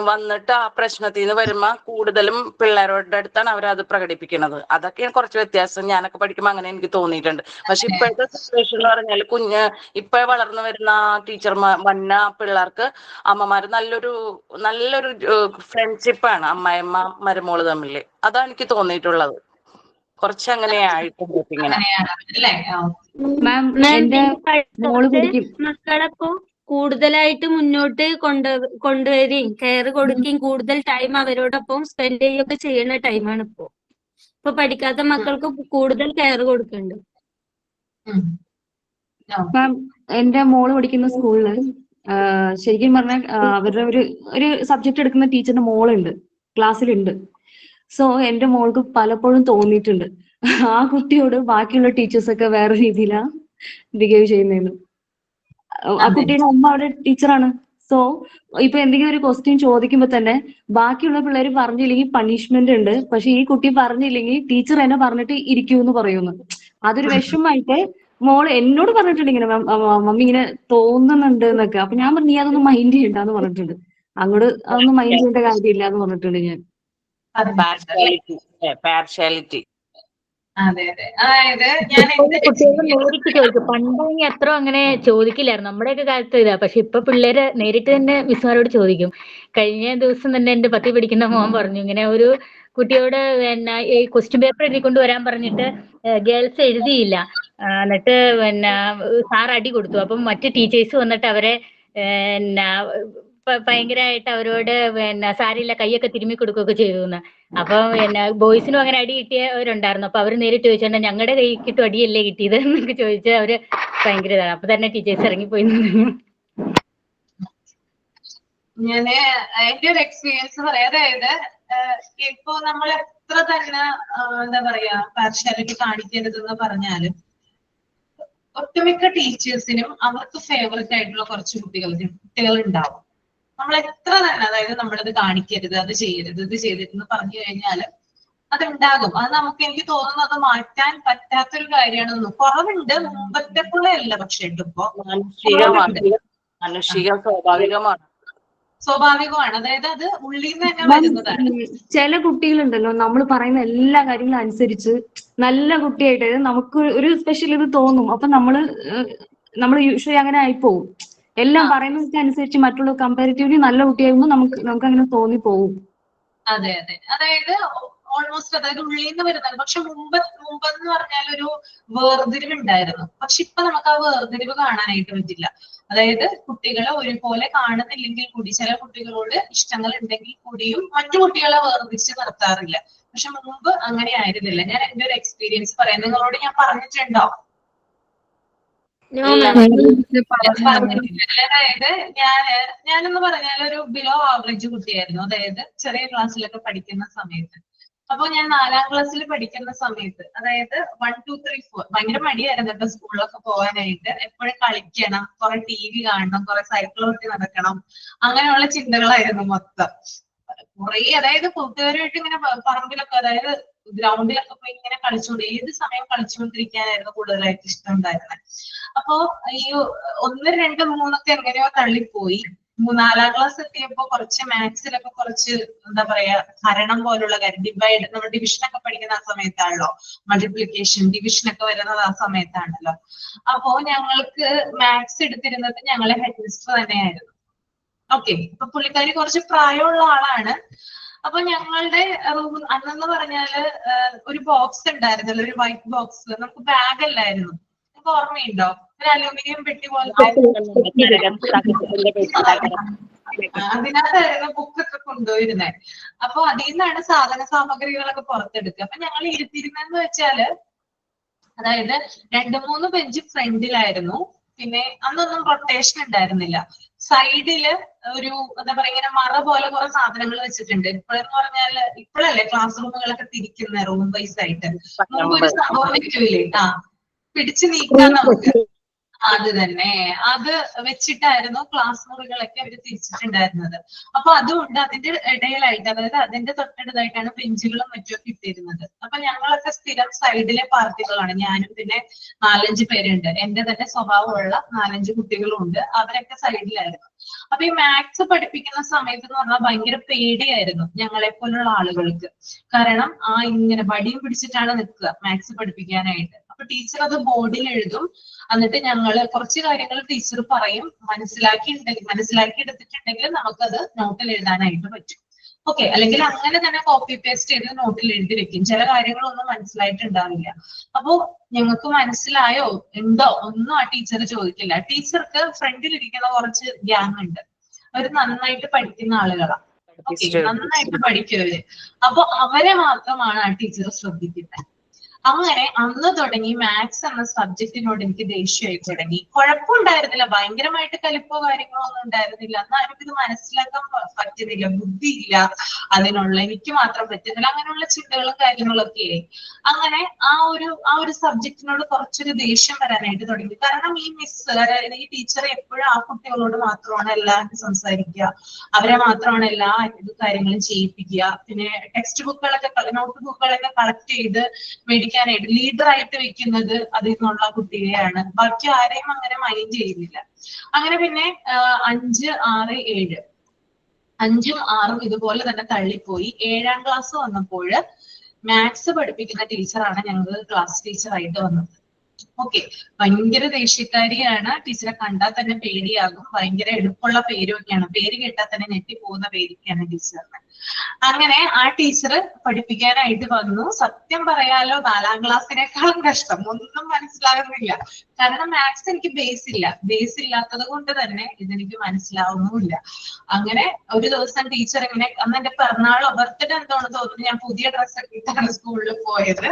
S2: വന്നിട്ട് ആ പ്രശ്നത്തിൽ നിന്ന് വരുമ്പോ കൂടുതലും പിള്ളേരുടെ അടുത്താണ് അവരത് പ്രകടിപ്പിക്കുന്നത്. അതൊക്കെയാണ് കുറച്ച് വ്യത്യാസം. ഞാനൊക്കെ പഠിക്കുമ്പോൾ അങ്ങനെ എനിക്ക് തോന്നിയിട്ടുണ്ട്. പക്ഷെ ഇപ്പോഴത്തെ സിറ്റുവേഷൻ എന്ന് പറഞ്ഞാൽ ഇപ്പൊ വളർന്നു വരുന്ന വന്ന പിള്ളേർക്ക് അമ്മമാര് നല്ലൊരു ഫ്രണ്ട്ഷിപ്പാണ് അമ്മായിമ്മ മരുമോള് തമ്മില്. അതാണ് എനിക്ക് തോന്നിയിട്ടുള്ളത്. കുറച്ച് അങ്ങനെ ആയിട്ടുണ്ട് ഇങ്ങനെ.
S8: മക്കളപ്പോ കൂടുതലായിട്ട് മുന്നോട്ട് കൊണ്ടുവരികയും കെയർ കൊടുക്കുകയും കൂടുതൽ ടൈം അവരോടൊപ്പം സ്പെൻഡ് ചെയ്യുകയൊക്കെ ചെയ്യുന്ന ടൈമാണ് ഇപ്പൊ പഠിക്കാത്ത മക്കൾക്ക് കൂടുതൽ കെയർ കൊടുക്കുന്നുണ്ട്.
S1: മാം, എന്റെ മോള് പഠിക്കുന്ന സ്കൂളില് ശരിക്കും പറഞ്ഞാൽ അവരുടെ ഒരു സബ്ജക്ട് എടുക്കുന്ന ടീച്ചറിന്റെ മോളുണ്ട്, ക്ലാസ്സിലുണ്ട്. സോ എന്റെ മോൾക്ക് പലപ്പോഴും തോന്നിയിട്ടുണ്ട് ആ കുട്ടിയോട് ബാക്കിയുള്ള ടീച്ചേഴ്സൊക്കെ വേറെ രീതിയിലാ ബിഹേവ് ചെയ്യുന്നതെന്ന്. ആ കുട്ടിയുടെ അമ്മ അവിടെ ടീച്ചറാണ്. സോ ഇപ്പൊ എന്തെങ്കിലും ഒരു ക്വസ്റ്റ്യൻ ചോദിക്കുമ്പോ തന്നെ ബാക്കിയുള്ള പിള്ളേർ പറഞ്ഞില്ലെങ്കിൽ പണിഷ്മെന്റ് ഉണ്ട്, പക്ഷെ ഈ കുട്ടി പറഞ്ഞില്ലെങ്കിൽ ടീച്ചർ എന്നെ പറഞ്ഞിട്ട് ഇരിക്കൂന്ന് പറയുന്നു. അതൊരു വിഷമായിട്ട് മോള് എന്നോട് പറഞ്ഞിട്ടുണ്ട്, ഇങ്ങനെ മമ്മി ഇങ്ങനെ തോന്നുന്നുണ്ട് എന്നൊക്കെ. അപ്പൊ ഞാൻ പറഞ്ഞു, നീ അതൊന്നും മൈൻഡ് ചെയ്യണ്ടെന്ന് പറഞ്ഞിട്ടുണ്ട്. അങ്ങോട്ട് അതൊന്നും മൈൻഡ് ചെയ്യേണ്ട കാര്യമില്ല എന്ന് പറഞ്ഞിട്ടുണ്ട് ഞാൻ.
S2: പാർഷ്യാലിറ്റി.
S4: അതെ അതെ, അതായത് ഞാൻ
S9: കുട്ടികൾ നേരിട്ട് ചോദിക്കും. പണ്ടെങ്കിൽ അത്ര അങ്ങനെ ചോദിക്കില്ലായിരുന്നു, നമ്മുടെയൊക്കെ കാലത്ത് ഇതാ. പക്ഷെ ഇപ്പൊ പിള്ളേര് നേരിട്ട് തന്നെ മിസ്സുമാരോട് ചോദിക്കും. കഴിഞ്ഞ ദിവസം തന്നെ എന്റെ 10ൽ പഠിക്കുന്ന മോൻ പറഞ്ഞു, ഇങ്ങനെ ഒരു കുട്ടിയോട് ഈ ക്വസ്റ്റ്യൻ പേപ്പർ എഴുതിക്കൊണ്ട് വരാൻ പറഞ്ഞിട്ട് ഗേൾസ് എഴുതിയില്ല. എന്നിട്ട് സാർ അടി കൊടുത്തു. അപ്പം മറ്റു ടീച്ചേഴ്സ് വന്നിട്ട് അവരെ ഭയങ്കരമായിട്ട് അവരോട് പിന്നെ സാരിയില്ല കൈയൊക്കെ തിരുമ്മി കൊടുക്കുകയൊക്കെ ചെയ്തു എന്ന്. അപ്പൊ പിന്നെ ബോയ്സിനും അങ്ങനെ അടി കിട്ടിയവരുണ്ടായിരുന്നു. അപ്പൊ അവര് നേരിട്ട് ചോദിച്ചാൽ ഞങ്ങളുടെ കൈക്കിട്ടും അടിയല്ലേ കിട്ടിയത് എന്നൊക്കെ ചോദിച്ചാൽ അവര് ഭയങ്കര ഇതാണ്. അപ്പൊ തന്നെ ടീച്ചേഴ്സ് ഇറങ്ങിപ്പോയി.
S4: ഞാന് എന്റെ ഒരു എക്സ്പീരിയൻസ് പറയാം. അതായത് ഇപ്പൊ നമ്മൾ എത്ര തന്നെ എന്താ പറയാ പാർഷ്യാലിറ്റി കാണിക്കരുതെന്ന് പറഞ്ഞാലും ഒട്ടുമിക്ക ടീച്ചേഴ്സിനും അവർക്ക് ഫേവറേറ്റ് ആയിട്ടുള്ള കുറച്ച് കുട്ടികൾ ഉണ്ടാവും. നമ്മൾ എത്ര തന്നെ അതായത് നമ്മളത് കാണിക്കരുത്, അത് ചെയ്യരുത്, ഇത് ചെയ്തിരുന്ന് പറഞ്ഞു കഴിഞ്ഞാൽ അതുണ്ടാകും. അത് നമുക്ക് എനിക്ക് തോന്നുന്നു അത് മാറ്റാൻ പറ്റാത്തൊരു കാര്യമാണെന്ന്. കുറവുണ്ട്, മുമ്പത്തെ പോലെ അല്ല. പക്ഷെ ഇപ്പൊ സ്വാഭാവികമാണ്. അതായത് അത് ഉള്ളിൽ നിന്ന് തന്നെ വരുന്നതാണ്.
S1: ചില കുട്ടികളുണ്ടല്ലോ നമ്മൾ പറയുന്ന എല്ലാ കാര്യങ്ങളും അനുസരിച്ച് നല്ല കുട്ടിയായിട്ട് നമുക്ക് ഒരു സ്പെഷ്യൽ ഇത് തോന്നും. അപ്പൊ നമ്മൾ യൂഷ്വലി അങ്ങനെ ആയിപ്പോവും. എല്ലാം പറയുന്നതൊക്കെ അനുസരിച്ച് മറ്റുള്ള കമ്പാരിറ്റീവ്ലി നല്ല കുട്ടിയാകുമ്പോൾ നമുക്ക് അങ്ങനെ തോന്നിപ്പോവും.
S4: അതെ അതെ, അതായത് ഓൾമോസ്റ്റ് അതായത് ഉള്ളിൽ നിന്ന് വരുന്നത്. പക്ഷെ മുമ്പെന്ന് പറഞ്ഞാൽ ഒരു വേർതിരിവ് ഉണ്ടായിരുന്നു. പക്ഷെ ഇപ്പൊ നമുക്ക് ആ വേർതിരിവ് കാണാനായിട്ട് പറ്റില്ല. അതായത് കുട്ടികളെ ഒരുപോലെ കാണുന്നില്ലെങ്കിൽ കൂടി ചില കുട്ടികളോട് ഇഷ്ടങ്ങൾ ഉണ്ടെങ്കിൽ കൂടിയും മറ്റു കുട്ടികളെ വേർതിരിച്ച് നിർത്താറില്ല. പക്ഷെ മുമ്പ് അങ്ങനെ ആയിരുന്നില്ല. ഞാൻ എന്റെ ഒരു എക്സ്പീരിയൻസ് പറയാം. നിങ്ങളോട് ഞാൻ പറഞ്ഞിട്ടുണ്ടോ? അതായത് ഞാനെന്ന് പറഞ്ഞാൽ ഒരു ബിലോ ആവറേജ് കുട്ടിയായിരുന്നു. അതായത് ചെറിയ ക്ലാസ്സിലൊക്കെ പഠിക്കുന്ന സമയത്ത്. അപ്പൊ ഞാൻ 4ാം ക്ലാസ്സിൽ പഠിക്കുന്ന സമയത്ത് അതായത് 1, 2, 3, 4 ഭയങ്കര മടിയായിരുന്നു കേട്ടോ സ്കൂളിലൊക്കെ പോകാനായിട്ട്. എപ്പോഴും കളിക്കണം, കുറെ TV കാണണം, കുറെ സൈക്കിൾ ഓട്ടി നടക്കണം, അങ്ങനെയുള്ള ചിന്തകളായിരുന്നു മൊത്തം. കുറെ അതായത് കൂട്ടുകാരുമായിട്ട് ഇങ്ങനെ പറമ്പിലൊക്കെ അതായത് ഗ്രൗണ്ടിലൊക്കെ പോയി ഇങ്ങനെ കളിച്ചുകൊണ്ട് ഏത് സമയം കളിച്ചുകൊണ്ടിരിക്കാനായിരുന്നു കൂടുതലായിട്ട് ഇഷ്ടം ഉണ്ടായിരുന്നത്. അപ്പോ ഈ 1, 2, 3 എങ്ങനെയോ തള്ളിപ്പോയി. 4ാം ക്ലാസ് എത്തിയപ്പോ കുറച്ച് മാത്സിലൊക്കെ കുറച്ച് എന്താ പറയാ ഹരണം പോലുള്ള കാര്യം, ഡിവൈഡ്, നമ്മൾ ഡിവിഷൻ ഒക്കെ പഠിക്കുന്ന ആ സമയത്താണല്ലോ, മൾട്ടിപ്ലിക്കേഷൻ ഡിവിഷൻ ഒക്കെ വരുന്നത് ആ സമയത്താണല്ലോ. അപ്പോ ഞങ്ങൾക്ക് മാത്സ് എടുത്തിരുന്നത് ഞങ്ങളെ ഹെഡ് മിസ്റ്റർ തന്നെയായിരുന്നു. ഓക്കെ, അപ്പൊ പുള്ളിക്കാരി കുറച്ച് പ്രായമുള്ള ആളാണ്. അപ്പൊ ഞങ്ങളുടെ റൂം അന്നെന്ന് പറഞ്ഞാല് ഒരു ബോക്സ് ഉണ്ടായിരുന്നല്ലോ, ഒരു വൈറ്റ് ബോക്സ്. നമുക്ക് ബാഗ് അല്ലായിരുന്നു. നമുക്ക് ഓർമ്മയുണ്ടോ? ഒരു അലൂമിനിയം പെട്ടി പോലെ അതിനകത്തായിരുന്നു ബുക്കൊക്കെ കൊണ്ടുപോയിരുന്നത്. അപ്പൊ അതിൽ നിന്നാണ് സാധന സാമഗ്രികളൊക്കെ പുറത്തെടുക്കുക. അപ്പൊ ഞങ്ങൾ ഇരുത്തിയിരുന്നെന്ന് വെച്ചാല് അതായത് 2-3 ബെഞ്ച് ഫ്രണ്ടിലായിരുന്നു. പിന്നെ അന്നൊന്നും റൊട്ടേഷൻ ഉണ്ടായിരുന്നില്ല. സൈഡില് ഒരു എന്താ പറയാ ഇങ്ങനെ മറ പോലെ കുറെ സാധനങ്ങൾ വെച്ചിട്ടുണ്ട്. ഇപ്പോഴെന്ന് പറഞ്ഞാല് ഇപ്പോഴല്ലേ ക്ലാസ് റൂമുകളൊക്കെ തിരിക്കുന്ന റൂം വൈസ് ആയിട്ട്. മുമ്പ് ഒരു സംഭവം വെക്കൂലേ, പിടിച്ചു നീക്കാൻ നമുക്ക്. അത് തന്നെ, അത് വെച്ചിട്ടായിരുന്നു ക്ലാസ് മുറികളൊക്കെ അവര് തിരിച്ചിട്ടുണ്ടായിരുന്നത്. അപ്പൊ അതുകൊണ്ട് അതിന്റെ ഇടയിലായിട്ട് അതായത് അതിന്റെ തൊട്ടടുത്തായിട്ടാണ് ബെഞ്ചുകളും മറ്റുമൊക്കെ ഇട്ടിരുന്നത്. അപ്പൊ ഞങ്ങളൊക്കെ സ്ഥിരം സൈഡിലെ പാർട്ടികളാണ്. ഞാനും പിന്നെ 4-5 പേരുണ്ട്. എന്റെ തന്നെ സ്വഭാവമുള്ള 4-5 കുട്ടികളും ഉണ്ട്. അവരൊക്കെ സൈഡിലായിരുന്നു. അപ്പൊ ഈ മാത്സ് പഠിപ്പിക്കുന്ന സമയത്ത് എന്ന് പറഞ്ഞാൽ ഭയങ്കര പേടിയായിരുന്നു ഞങ്ങളെ പോലുള്ള ആളുകൾക്ക്. കാരണം ഇങ്ങനെ വടിയും പിടിച്ചിട്ടാണ് നിൽക്കുക മാത്സ് പഠിപ്പിക്കാനായിട്ട്. അപ്പൊ ടീച്ചർ അത് ബോർഡിൽ എഴുതും. എന്നിട്ട് ഞങ്ങള് കുറച്ച് കാര്യങ്ങൾ ടീച്ചർ പറയും. മനസ്സിലാക്കി എടുത്തിട്ടുണ്ടെങ്കിൽ നമുക്കത് നോട്ടിൽ എഴുതാനായിട്ട് പറ്റും. ഓക്കെ, അല്ലെങ്കിൽ അങ്ങനെ തന്നെ കോപ്പി പേസ്റ്റ് ചെയ്ത് നോട്ടിൽ എഴുതി വെക്കും. ചില കാര്യങ്ങളൊന്നും മനസ്സിലായിട്ടുണ്ടാവില്ല. അപ്പോ ഞങ്ങൾക്ക് മനസ്സിലായോ ഉണ്ടോ ഒന്നും ആ ടീച്ചർ ചോദിക്കില്ല. ടീച്ചർക്ക് ഫ്രണ്ടിൽ ഇരിക്കുന്ന കുറച്ച് ഗ്യാങ് ഉണ്ട്. അവർ നന്നായിട്ട് പഠിക്കുന്ന ആളുകളാണ്. ഓക്കെ, നന്നായിട്ട് പഠിക്കുവര്. അപ്പൊ അവരെ മാത്രമാണ് ആ ടീച്ചർ ശ്രദ്ധിക്കുന്നത്. അങ്ങനെ അന്ന് തുടങ്ങി മാത്സ് എന്ന സബ്ജക്റ്റിനോട് എനിക്ക് ദേഷ്യമായി തുടങ്ങി. കുഴപ്പമുണ്ടായിരുന്നില്ല, ഭയങ്കരമായിട്ട് കലിപ്പോ കാര്യങ്ങളോ ഒന്നും ഉണ്ടായിരുന്നില്ല. എന്നാലും ഇത് മനസ്സിലാക്കാൻ പറ്റുന്നില്ല, ബുദ്ധിയില്ല അതിനുള്ള, എനിക്ക് മാത്രം പറ്റുന്നില്ല, അങ്ങനെയുള്ള ചിന്തകളും കാര്യങ്ങളൊക്കെ ആയി. അങ്ങനെ ആ ഒരു സബ്ജക്റ്റിനോട് കുറച്ചൊരു ദേഷ്യം വരാനായിട്ട് തുടങ്ങി. കാരണം ഈ മിസ് അതായത് ഈ ടീച്ചർ എപ്പോഴും ആ കുട്ടികളോട് മാത്രമാണ് എല്ലാവരും സംസാരിക്കുക, അവരെ മാത്രമാണ് എല്ലാ കാര്യങ്ങളും ചെയ്യിപ്പിക്കുക. പിന്നെ ടെക്സ്റ്റ് ബുക്കുകളൊക്കെ നോട്ട് ബുക്കുകളൊക്കെ കളക്ട് ചെയ്ത് മേടിക്കാനായിട്ട് ലീഡറായിട്ട് വെക്കുന്നത് അതിൽ നിന്നുള്ള കുട്ടിയെയാണ്. ബാക്കി ആരെയും അങ്ങനെ മൈൻഡ് ചെയ്യുന്നില്ല. അങ്ങനെ പിന്നെ 5, 6, 7 5ഉം 6ഉം ഇതുപോലെ തന്നെ തള്ളിപ്പോയി. 7ാം ക്ലാസ് വന്നപ്പോൾ മാത്സ് പഠിപ്പിക്കുന്ന ടീച്ചറാണ് ഞങ്ങൾക്ക് ക്ലാസ് ടീച്ചറായിട്ട് വന്നത്. ഓക്കെ, ഭയങ്കര ദേഷ്യക്കാരിയാണ്, ടീച്ചറെ കണ്ടാൽ തന്നെ പേടിയാകും, ഭയങ്കര എടുപ്പുള്ള പേരൊക്കെയാണ്, പേര് കേട്ടാൽ തന്നെ ഞെട്ടിപ്പോകുന്ന പേരൊക്കെയാണ് ടീച്ചറിന്. അങ്ങനെ ആ ടീച്ചർ പഠിപ്പിക്കാനായിട്ട് വന്നു. സത്യം പറയാലോ 4ാം ക്ലാസ്സിനേക്കാളും കഷ്ടം, ഒന്നും മനസ്സിലാകുന്നില്ല. കാരണം മാത്സ് എനിക്ക് ബേസ് ഇല്ലാത്തത് കൊണ്ട് തന്നെ ഇതെനിക്ക് മനസ്സിലാവുന്നുമില്ല. അങ്ങനെ ഒരു ദിവസം ടീച്ചർ ഇങ്ങനെ, അന്ന് എന്റെ പിറന്നാളോ ബർത്ത്ഡേ എന്താണെന്ന് തോന്നുന്നു, ഞാൻ പുതിയ ഡ്രസ്സൊക്കെ ഇട്ടാണ് സ്കൂളിൽ പോയത്.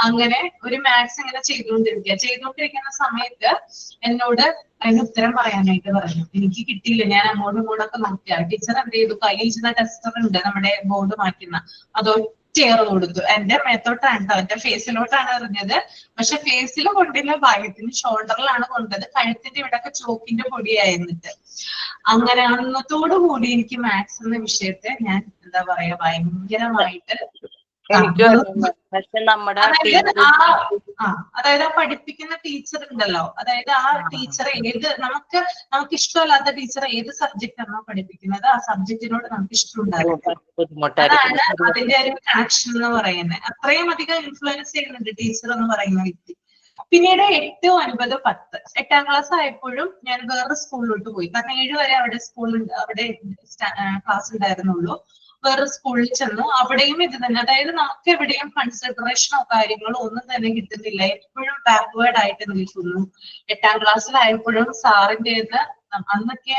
S4: അങ്ങനെ ഒരു മാത്സ് ഇങ്ങനെ ചെയ്തുകൊണ്ടിരിക്കുന്ന സമയത്ത് എന്നോട് അതിന് ഉത്തരം പറയാനായിട്ട് പറഞ്ഞു. എനിക്ക് കിട്ടിയില്ല, ഞാൻ അങ്ങോട്ടും ഇങ്ങോട്ടൊക്കെ നോക്കിയാൽ. ടീച്ചർ എന്ത് ചെയ്തു, കയ്യിൽ ചെയ്യുന്ന ടെസ്റ്റർ ഉണ്ട് നമ്മുടെ ബോർഡ് മാറ്റുന്ന, ചേർ കൊടുത്തു. എന്റെ മേത്തോട്ടാണ് കേട്ടോ, എന്റെ ഫേസിലോട്ടാണ് എറിഞ്ഞത്. പക്ഷെ ഫേസിൽ കൊണ്ടില്ല, ഭാഗ്യത്തിന് ഷോൾഡറിലാണ് കൊണ്ടത്. കഴുത്തിന്റെ ഇവിടെയൊക്കെ ചോക്കിന്റെ പൊടിയായിരുന്നിട്ട്. അങ്ങനെ അന്നത്തോടു കൂടി എനിക്ക് മാത്സ് എന്ന വിഷയത്തെ ഞാൻ എന്താ പറയാ ഭയങ്കരമായിട്ട്
S2: പക്ഷെ നമ്മുടെ
S4: അതായത് ആ പഠിപ്പിക്കുന്ന ടീച്ചർ ഉണ്ടല്ലോ, അതായത് ആ ടീച്ചർ നമുക്ക് ഇഷ്ടമല്ലാത്ത ടീച്ചർ ഏത് സബ്ജക്റ്റ് ആണോ പഠിപ്പിക്കുന്നത് ആ സബ്ജക്റ്റിനോട് നമുക്ക് ഇഷ്ടമുണ്ടാകും. അതാണ് അതിന്റെ ഒരു കണക്ഷൻ എന്ന് പറയുന്നത്. അത്രയും അധികം ഇൻഫ്ലുവൻസ് ചെയ്യുന്നുണ്ട് ടീച്ചർ എന്ന് പറയുന്ന വ്യക്തി. പിന്നീട് 8, 9, 10 8ാം ക്ലാസ് ആയപ്പോഴും ഞാൻ വേറെ സ്കൂളിലോട്ട് പോയി. കാരണം 7 വരെ അവിടെ ക്ലാസ് ഉണ്ടായിരുന്നുള്ളൂ. വേറെ സ്കൂളിൽ ചെന്നു. അവിടെയും ഇത് തന്നെ, അതായത് നമുക്ക് എവിടെയും കൺസിഡറേഷനോ കാര്യങ്ങളോ ഒന്നും തന്നെ കിട്ടുന്നില്ല. എപ്പോഴും ബാക്ക്വേർഡ് ആയിട്ട് നിൽക്കുന്നു. 8ാം ക്ലാസ്സിലായപ്പോഴും സാറിന്റേത്, അന്നൊക്കെ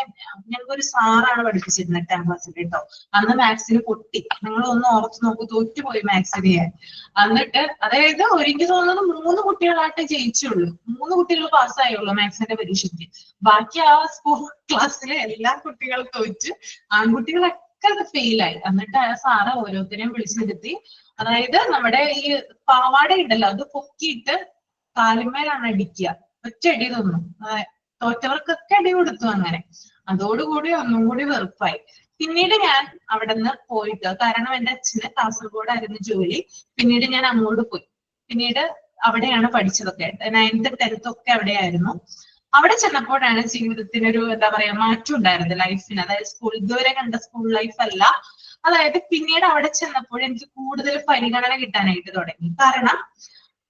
S4: ഞങ്ങൾക്കൊരു സാറാണ് പഠിപ്പിച്ചിരുന്നത് 8ാം ക്ലാസ്സിൽ കേട്ടോ. അന്ന് മാത്സിന് പൊട്ടി, നിങ്ങൾ ഒന്ന് ഓർത്ത് നോക്കൂ, തോറ്റുപോയി മാത്സിന് ഞാൻ. എന്നിട്ട് അതായത് എനിക്ക് തോന്നുന്നത് 3 കുട്ടികളായിട്ട് ജയിച്ചുള്ളൂ, 3 കുട്ടികൾ പാസ്സായുള്ളൂ മാത്സിന്റെ പരീക്ഷയ്ക്ക്. ബാക്കി ആ സ്കൂൾ ക്ലാസ്സിലെ എല്ലാ കുട്ടികളും തോറ്റ്, ആൺകുട്ടികളൊക്കെ അത് ഫെയിലായി. എന്നിട്ട് ആ സാറ് ഓരോരുത്തരെയും വിളിച്ചിരുത്തി, അതായത് നമ്മുടെ ഈ പാവാട ഉണ്ടല്ലോ അത് പൊക്കിയിട്ട് കാലുമേലാണ് അടിക്കുക, ഒറ്റയടി തോന്നും. തോറ്റവർക്കൊക്കെ അടി കൊടുത്തു. അങ്ങനെ അതോടുകൂടി ഒന്നും കൂടി വെറുപ്പായി. പിന്നീട് ഞാൻ അവിടെ നിന്ന് പോയിട്ട്, കാരണം എന്റെ അച്ഛന് കാസർഗോഡായിരുന്നു ജോലി, പിന്നീട് ഞാൻ അങ്ങോട്ട് പോയി. പിന്നീട് അവിടെയാണ് പഠിച്ചതൊക്കെ, 9th 10th ഒക്കെ അവിടെയായിരുന്നു. അവിടെ ചെന്നപ്പോഴാണ് ജീവിതത്തിനൊരു എന്താ പറയാ മാറ്റം ഉണ്ടായിരുന്നത് ലൈഫിന്. അതായത് ഇതുവരെ കണ്ട സ്കൂൾ ലൈഫ് അല്ല. അതായത് പിന്നീട് അവിടെ ചെന്നപ്പോൾ എനിക്ക് കൂടുതൽ പരിഗണന കിട്ടാനായിട്ട് തുടങ്ങി. കാരണം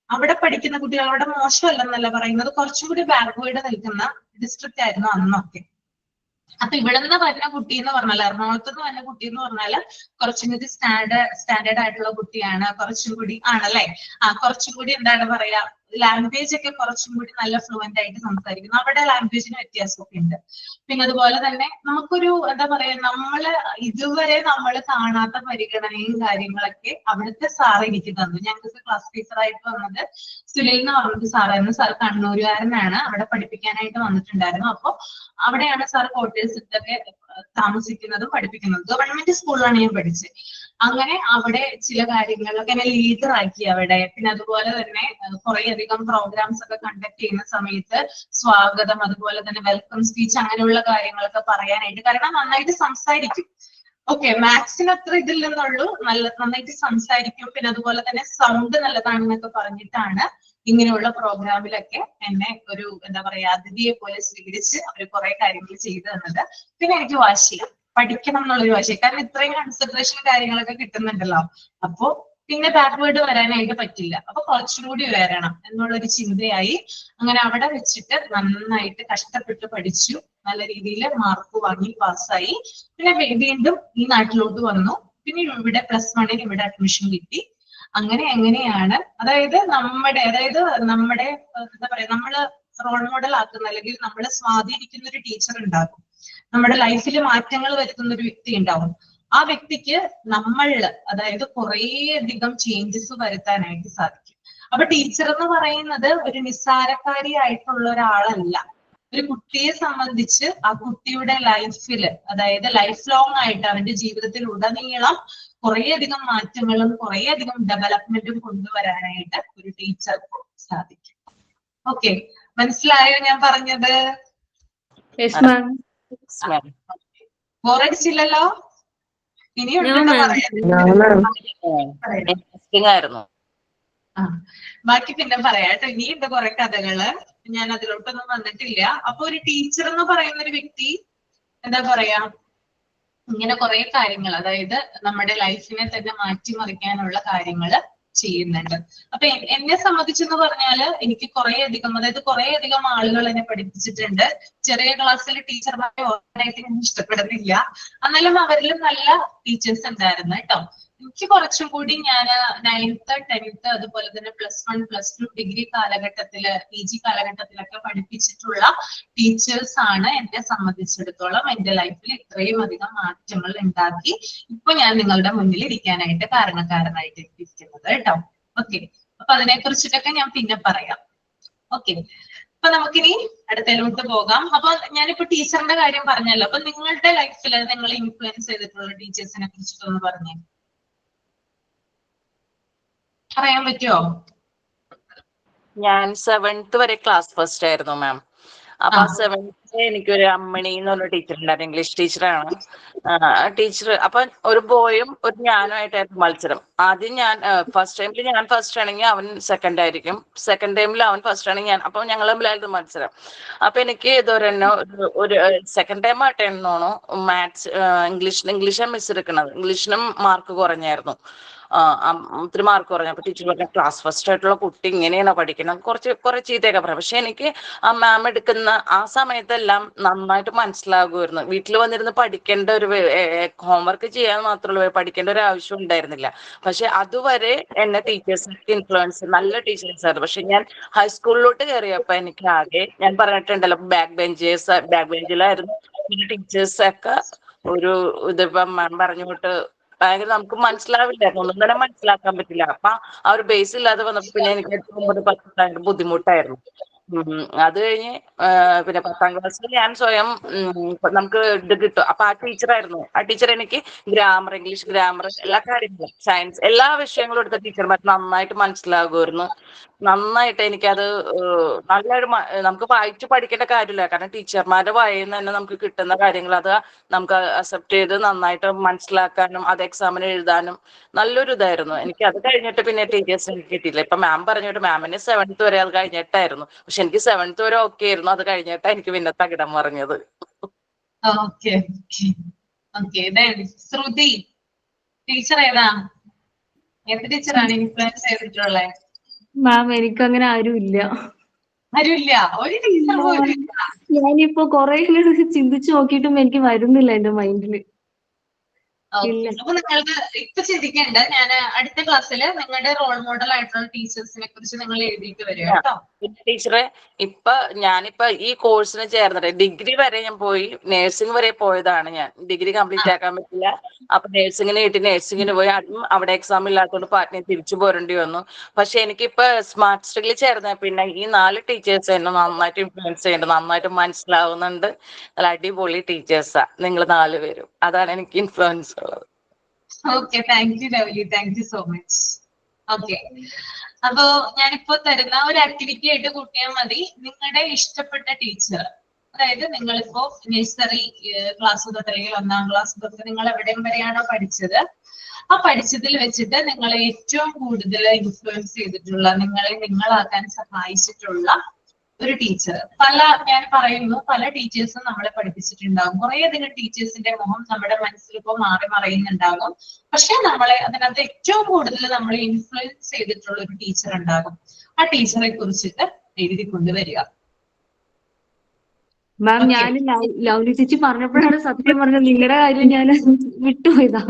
S4: അവിടെ പഠിക്കുന്ന കുട്ടികൾ അവിടെ മോശമല്ലെന്നല്ല പറയുന്നത്, കുറച്ചും കൂടി ബാക്ക്വേർഡ് നിൽക്കുന്ന ഡിസ്ട്രിക്റ്റ് ആയിരുന്നു അന്നൊക്കെ. അപ്പൊ ഇവിടെ നിന്ന് വരുന്ന കുട്ടി എന്ന് പറഞ്ഞാൽ, എറണാകുളത്ത് നിന്ന് വരുന്ന കുട്ടി എന്ന് പറഞ്ഞാല് കുറച്ചും കൂടി സ്റ്റാൻഡേർഡ് ആയിട്ടുള്ള കുട്ടിയാണ്, കുറച്ചും കൂടി ആണല്ലേ, കുറച്ചും കൂടി എന്താണ് പറയാ, ലാംഗ്വേജ് ഒക്കെ കുറച്ചും കൂടി നല്ല ഫ്ലുവന്റ് ആയിട്ട് സംസാരിക്കുന്നു. അവിടെ ലാംഗ്വേജിന് വ്യത്യാസമൊക്കെ ഉണ്ട്. പിന്നെ അതുപോലെ തന്നെ നമുക്കൊരു എന്താ പറയാ, ഇതുവരെ നമ്മൾ കാണാത്ത പരിഗണനയും കാര്യങ്ങളൊക്കെ അവിടുത്തെ സാർ എനിക്ക് തന്നു. ഞങ്ങൾക്ക് ക്ലാസ് ടീച്ചറായിട്ട് വന്നത് സുനിൽ എന്ന് പറഞ്ഞിട്ട് സാറായിരുന്നു. സാർ കണ്ണൂരുകാരനാണ്, അവിടെ പഠിപ്പിക്കാനായിട്ട് വന്നിട്ടുണ്ടായിരുന്നു. അപ്പൊ അവിടെയാണ് സാർ ക്വാർട്ടേഴ്സ് ഇട്ടൊക്കെ താമസിക്കുന്നതും പഠിപ്പിക്കുന്നതും. ഗവൺമെന്റ് സ്കൂളിലാണ് ഞാൻ പഠിച്ചത്. അങ്ങനെ അവിടെ ചില കാര്യങ്ങളൊക്കെ എന്നെ ലീഡർ ആക്കി അവിടെ. പിന്നെ അതുപോലെ തന്നെ കുറെ അധികം പ്രോഗ്രാംസ് ഒക്കെ കണ്ടക്ട് ചെയ്യുന്ന സമയത്ത് സ്വാഗതം, അതുപോലെ തന്നെ വെൽക്കം സ്പീച്ച്, അങ്ങനെയുള്ള കാര്യങ്ങളൊക്കെ പറയാനായിട്ട്, കാരണം നന്നായിട്ട് സംസാരിക്കും. ഓക്കെ, മാത്സിന് അത്ര ഇതില്ലെന്നുള്ളൂ, നന്നായിട്ട് സംസാരിക്കും. പിന്നെ അതുപോലെ തന്നെ സൗണ്ട് നല്ലതാണെന്നൊക്കെ പറഞ്ഞിട്ടാണ് ഇങ്ങനെയുള്ള പ്രോഗ്രാമിലൊക്കെ എന്നെ ഒരു എന്താ പറയാ അതിഥിയെ പോലെ സ്വീകരിച്ച് അവർ കുറെ കാര്യങ്ങൾ ചെയ്തു തന്നത്. പിന്നെ എനിക്ക് വാശി, പഠിക്കണം എന്നുള്ളൊരു വാശി, കാരണം ഇത്രയും കൺസെൻട്രേഷൻ കാര്യങ്ങളൊക്കെ കിട്ടുന്നുണ്ടല്ലോ. അപ്പോ പിന്നെ ബാക്ക്വേർഡ് വരാനായിട്ട് പറ്റില്ല, അപ്പൊ കുറച്ചും കൂടി വരണം എന്നുള്ളൊരു ചിന്തയായി. അങ്ങനെ അവിടെ വെച്ചിട്ട് നന്നായിട്ട് കഷ്ടപ്പെട്ട് പഠിച്ചു, നല്ല രീതിയിൽ മാർക്ക് വാങ്ങി പാസ്സായി. പിന്നെ വീണ്ടും ഈ നാട്ടിലോട്ട് വന്നു. പിന്നെ ഇവിടെ +1 ഇവിടെ അഡ്മിഷൻ കിട്ടി. എങ്ങനെയാണ് അതായത് നമ്മുടെ എന്താ പറയാ, നമ്മള് റോൾ മോഡൽ ആക്കുന്ന അല്ലെങ്കിൽ നമ്മളെ സ്വാധീനിക്കുന്ന ഒരു ടീച്ചർ ഉണ്ടാകും, നമ്മുടെ ലൈഫിൽ മാറ്റങ്ങൾ വരുത്തുന്ന ഒരു വ്യക്തി ഉണ്ടാവും. ആ വ്യക്തിക്ക് നമ്മളില് അതായത് കുറേ അധികം ചേഞ്ചസ് വരുത്താനായിട്ട് സാധിക്കും. അപ്പൊ ടീച്ചർ എന്ന് പറയുന്നത് ഒരു നിസ്സാരക്കാരിയായിട്ടുള്ള ഒരാളല്ല. ഒരു കുട്ടിയെ സംബന്ധിച്ച് ആ കുട്ടിയുടെ ലൈഫില്, അതായത് ലൈഫ് ലോങ് ആയിട്ട് അവന്റെ ജീവിതത്തിൽ ഉടനീളം കുറേയധികം മാറ്റങ്ങളും കുറേയധികം ഡെവലപ്മെന്റും കൊണ്ടുവരാനായിട്ട് ഒരു ടീച്ചർക്ക് സാധിക്കും. ഓക്കെ, മനസ്സിലായോ ഞാൻ പറഞ്ഞത്? ബോറടിച്ചില്ലല്ലോ? ഇനിയുണ്ടല്ലോ
S2: പറയാൻ.
S4: ബാക്കി പിന്നെ പറയാം കേട്ടോ. ഇനിയുണ്ട് കുറെ കഥകള്, ഞാൻ അതിലോട്ടൊന്നും വന്നിട്ടില്ല. അപ്പൊ ഒരു ടീച്ചർ എന്ന് പറയുന്ന ഒരു വ്യക്തി എന്താ പറയാ, ഇങ്ങനെ കുറെ കാര്യങ്ങൾ, അതായത് നമ്മുടെ ലൈഫിനെ തന്നെ മാറ്റിമറിക്കാനുള്ള കാര്യങ്ങൾ ചെയ്യുന്നുണ്ട്. അപ്പൊ എന്നെ സംബന്ധിച്ചെന്ന് പറഞ്ഞാല് എനിക്ക് കുറെ അധികം ആളുകൾ എന്നെ പഠിപ്പിച്ചിട്ടുണ്ട്. ചെറിയ ക്ലാസ്സിൽ ടീച്ചർമാരെ ഓർഗനൈസ് ചെയ്യാൻ ഇഷ്ടപ്പെടുന്നില്ല, എന്നാലും അവരിലും നല്ല ടീച്ചേഴ്സ് ഉണ്ടായിരുന്നു കേട്ടോ. എനിക്ക് കുറച്ചും കൂടി ഞാൻ 9th 10th അതുപോലെ തന്നെ +1 +2 ഡിഗ്രി കാലഘട്ടത്തില് PG കാലഘട്ടത്തിലൊക്കെ പഠിപ്പിച്ചിട്ടുള്ള ടീച്ചേഴ്സ് ആണ് എന്നെ സംബന്ധിച്ചിടത്തോളം എന്റെ ലൈഫിൽ ഇത്രയും അധികം മാറ്റങ്ങൾ ഉണ്ടാക്കി ഇപ്പൊ ഞാൻ നിങ്ങളുടെ മുന്നിൽ ഇരിക്കാനായിട്ട് കാരണക്കാരനായിട്ട് ഇരിക്കുന്നത് കേട്ടോ. ഓക്കെ, അപ്പൊ അതിനെ കുറിച്ചിട്ടൊക്കെ ഞാൻ പിന്നെ പറയാം. ഓക്കെ, അപ്പൊ നമുക്കിനി അടുത്തതിലോട്ട് പോകാം. അപ്പൊ ഞാനിപ്പോ ടീച്ചറിന്റെ കാര്യം പറഞ്ഞല്ലോ, അപ്പൊ നിങ്ങളുടെ ലൈഫിൽ നിങ്ങൾ ഇൻഫ്ലുവൻസ് ചെയ്തിട്ടുള്ള ടീച്ചേഴ്സിനെ കുറിച്ചിട്ടൊന്ന് പറഞ്ഞേ, പറയാൻ പറ്റുമോ?
S2: ഞാൻ 7th വരെ ക്ലാസ് ഫസ്റ്റ് ആയിരുന്നു മാം. അപ്പൊ 7th എനിക്കൊരു അമ്മണി എന്ന് പറഞ്ഞ ടീച്ചർ ഉണ്ടായിരുന്നു, ഇംഗ്ലീഷ് ടീച്ചറാണ്. ടീച്ചർ അപ്പൊ ഒരു ബോയും ഒരു ഞാനുമായിട്ടായിരുന്നു മത്സരം. ആദ്യം ഞാൻ ഫസ്റ്റ് ടൈമിൽ ഞാൻ ഫസ്റ്റ് ആണെങ്കിൽ അവൻ സെക്കൻഡ് ആയിരിക്കും, സെക്കൻഡ് ടൈമിൽ അവൻ ഫസ്റ്റ് ആണെങ്കിൽ ഞാൻ. അപ്പൊ ഞങ്ങൾ തമ്മിലായിരുന്നു മത്സരം. അപ്പൊ എനിക്ക് ഇതൊരെണ്ണോ ഒരു സെക്കൻഡ് ടൈം ആയിട്ടായിരുന്നോണോ മാത്സ് ഇംഗ്ലീഷാണ് മിസ് എടുക്കുന്നത്. ഇംഗ്ലീഷിനും മാർക്ക് കുറഞ്ഞായിരുന്നു, ഒത്തിരി മാർക്ക് കുറഞ്ഞു. അപ്പൊ ടീച്ചർ പറഞ്ഞ ക്ലാസ് ഫസ്റ്റ് ആയിട്ടുള്ള കുട്ടി ഇങ്ങനെയാണോ പഠിക്കണം, കുറെ ചീത്തയൊക്കെ പറയാം. പക്ഷെ എനിക്ക് ആ മാം എടുക്കുന്ന ആ സമയത്തെല്ലാം നന്നായിട്ട് മനസ്സിലാകുമായിരുന്നു. വീട്ടിൽ വന്നിരുന്ന് പഠിക്കേണ്ട ഒരു ഹോംവർക്ക് ചെയ്യാൻ മാത്രമല്ല, പഠിക്കേണ്ട ഒരു ആവശ്യം ഉണ്ടായിരുന്നില്ല. പക്ഷെ അതുവരെ എന്നെ ടീച്ചേഴ്സിന്റെ ഇൻഫ്ലുവൻസ് നല്ല ടീച്ചേഴ്സ് ആയിരുന്നു. പക്ഷെ ഞാൻ ഹൈസ്കൂളിലോട്ട് കയറിയപ്പോ എനിക്ക് ആകെ, ഞാൻ പറഞ്ഞിട്ടുണ്ടല്ലോ ബാക്ക് ബെഞ്ചിലായിരുന്നു. പിന്നെ ടീച്ചേഴ്സൊക്കെ ഒരു ഇതിപ്പോ മാം പറഞ്ഞുകൊണ്ട് ഭയങ്കര നമുക്ക് മനസ്സിലാവില്ലായിരുന്നു, ഒന്നും തന്നെ മനസ്സിലാക്കാൻ പറ്റില്ല. അപ്പൊ ആ ഒരു ബേസ് ഇല്ലാതെ വന്നപ്പോ പിന്നെ എനിക്ക് 9, 10 ഭയങ്കര ബുദ്ധിമുട്ടായിരുന്നു. അത് കഴിഞ്ഞ് പിന്നെ 10ാം ക്ലാസ്സിൽ ഞാൻ സ്വയം നമുക്ക് ഇത് കിട്ടും. അപ്പൊ ആ ടീച്ചറായിരുന്നു, ആ ടീച്ചർ എനിക്ക് ഗ്രാമർ, ഇംഗ്ലീഷ് ഗ്രാമർ, എല്ലാ കാര്യങ്ങളും സയൻസ് എല്ലാ വിഷയങ്ങളും എടുത്ത ടീച്ചർമാർ നന്നായിട്ട് മനസ്സിലാകുമായിരുന്നു. നന്നായിട്ട് എനിക്കത് നല്ലൊരു നമുക്ക് വായിച്ചു പഠിക്കേണ്ട കാര്യമില്ല, കാരണം ടീച്ചർമാരുടെ വായിൽ നിന്ന് തന്നെ നമുക്ക് കിട്ടുന്ന കാര്യങ്ങൾ അത് നമുക്ക് അക്സെപ്റ്റ് ചെയ്ത് നന്നായിട്ട് മനസ്സിലാക്കാനും അത് എക്സാമിന് എഴുതാനും നല്ലൊരു ഇതായിരുന്നു. എനിക്ക് അത് കഴിഞ്ഞിട്ട് പിന്നെ ടീച്ചേഴ്സ് എനിക്ക് കിട്ടിയില്ല. ഇപ്പൊ മാം പറഞ്ഞിട്ട് മാമിന് 7th വരെ അത് കഴിഞ്ഞിട്ടായിരുന്നു. പക്ഷെ എനിക്ക് 7th വരെ ഓക്കെ ആയിരുന്നു, അത് കഴിഞ്ഞിട്ടാ എനിക്ക് പിന്നെ തകിടം പറഞ്ഞത്.
S4: ഓക്കെ ഓക്കെ, ശ്രുതി ടീച്ചർ ഏതാ, എന്ത് ടീച്ചറാണ് ഇൻഫ്ലുവൻസ് ചെയ്തിട്ടുള്ളത്?
S1: മാം എനിക്ക് അങ്ങനെ ആരുമില്ല.
S4: ആരുമില്ല, ഒരു ടീച്ചർ പോലും ഇല്ല.
S1: ഞാനിപ്പോ കൊറേ ചിന്തിച്ചു നോക്കിയിട്ടും എനിക്ക് വരുന്നില്ല എന്റെ മൈൻഡില്.
S4: അപ്പൊ നിങ്ങൾക്ക് ഇപ്പൊ ചിന്തിക്കേണ്ട, ഞാൻ അടുത്ത ക്ലാസ്സിൽ നിങ്ങളുടെ റോൾ മോഡൽ ആയിട്ടുള്ള ടീച്ചേഴ്സിനെ കുറിച്ച് നിങ്ങൾ എഴുതിയിട്ട് വരിക കേട്ടോ.
S2: ടീച്ചറെ ഞാനിപ്പോ ഈ കോഴ്സിന് ചേർന്നിട്ട് ഡിഗ്രി വരെ ഞാൻ പോയി, നേഴ്സിംഗ് വരെ പോയതാണ്. ഞാൻ ഡിഗ്രി കംപ്ലീറ്റ് ആക്കാൻ പറ്റില്ല. അപ്പൊ നേഴ്സിംഗിന് കിട്ടി, നേഴ്സിംഗിന് പോയി. അതും അവിടെ എക്സാം ഇല്ലാത്തതുകൊണ്ട് പാർട്ടിനെ തിരിച്ചു പോരേണ്ടി വന്നു. പക്ഷെ എനിക്കിപ്പോ സ്മാർട്ട് സ്റ്റഡിയിൽ ചേർന്ന പിന്നെ ഈ 4 ടീച്ചേഴ്സ് എന്നെ നന്നായിട്ട് ഇൻഫ്ലുവൻസ് ചെയ്യുന്നുണ്ട്, നന്നായിട്ട് മനസ്സിലാവുന്നുണ്ട്. നല്ല അടിപൊളി ടീച്ചേഴ്സാ നിങ്ങൾ 4 പേരും. അതാണ് എനിക്ക് ഇൻഫ്ലുവൻസ് ഉള്ളത്.
S4: Okay, thank you lovely, thank you so much. Okay, അപ്പോ ഞാനിപ്പോ തരുന്ന ഒരു ആക്ടിവിറ്റി ആയിട്ട് കൂട്ടിയാൽ മതി, നിങ്ങളുടെ ഇഷ്ടപ്പെട്ട ടീച്ചർ. അതായത് നിങ്ങളിപ്പോ നഴ്സറി ക്ലാസ് തൊട്ട് അല്ലെങ്കിൽ 1ാം ക്ലാസ് തൊട്ട് നിങ്ങൾ എവിടെയും വരെയാണോ പഠിച്ചത്, ആ പഠിച്ചതിൽ വെച്ചിട്ട് നിങ്ങളെ ഏറ്റവും കൂടുതൽ ഇൻഫ്ലുവൻസ് ചെയ്തിട്ടുള്ള, നിങ്ങളെ നിങ്ങളാക്കാൻ സഹായിച്ചിട്ടുള്ള ഒരു ടീച്ചർ. ഞാൻ പറയുന്നു, പല ടീച്ചേഴ്സും നമ്മളെ പഠിപ്പിച്ചിട്ടുണ്ടാകും. കുറേയധികം ടീച്ചേഴ്സിന്റെ മുഖം നമ്മുടെ മനസ്സിൽ ഇപ്പോ മാറി മറയുന്നുണ്ടാകും. പക്ഷെ നമ്മളെ അതിനകത്ത് ഏറ്റവും കൂടുതൽ നമ്മളെ ഇൻഫ്ലുവൻസ് ചെയ്തിട്ടുള്ള ഒരു ടീച്ചർ ഉണ്ടാകും. ആ ടീച്ചറെ കുറിച്ചിട്ട് എഴുതി കൊണ്ടുവരിക.
S1: മാം ഞാൻ ലവ്ലി ചേച്ചി പറഞ്ഞപ്പോഴാണ് സത്യം പറഞ്ഞത്, നിങ്ങളുടെ കാര്യം ഞാൻ വിട്ടുപോയതാ.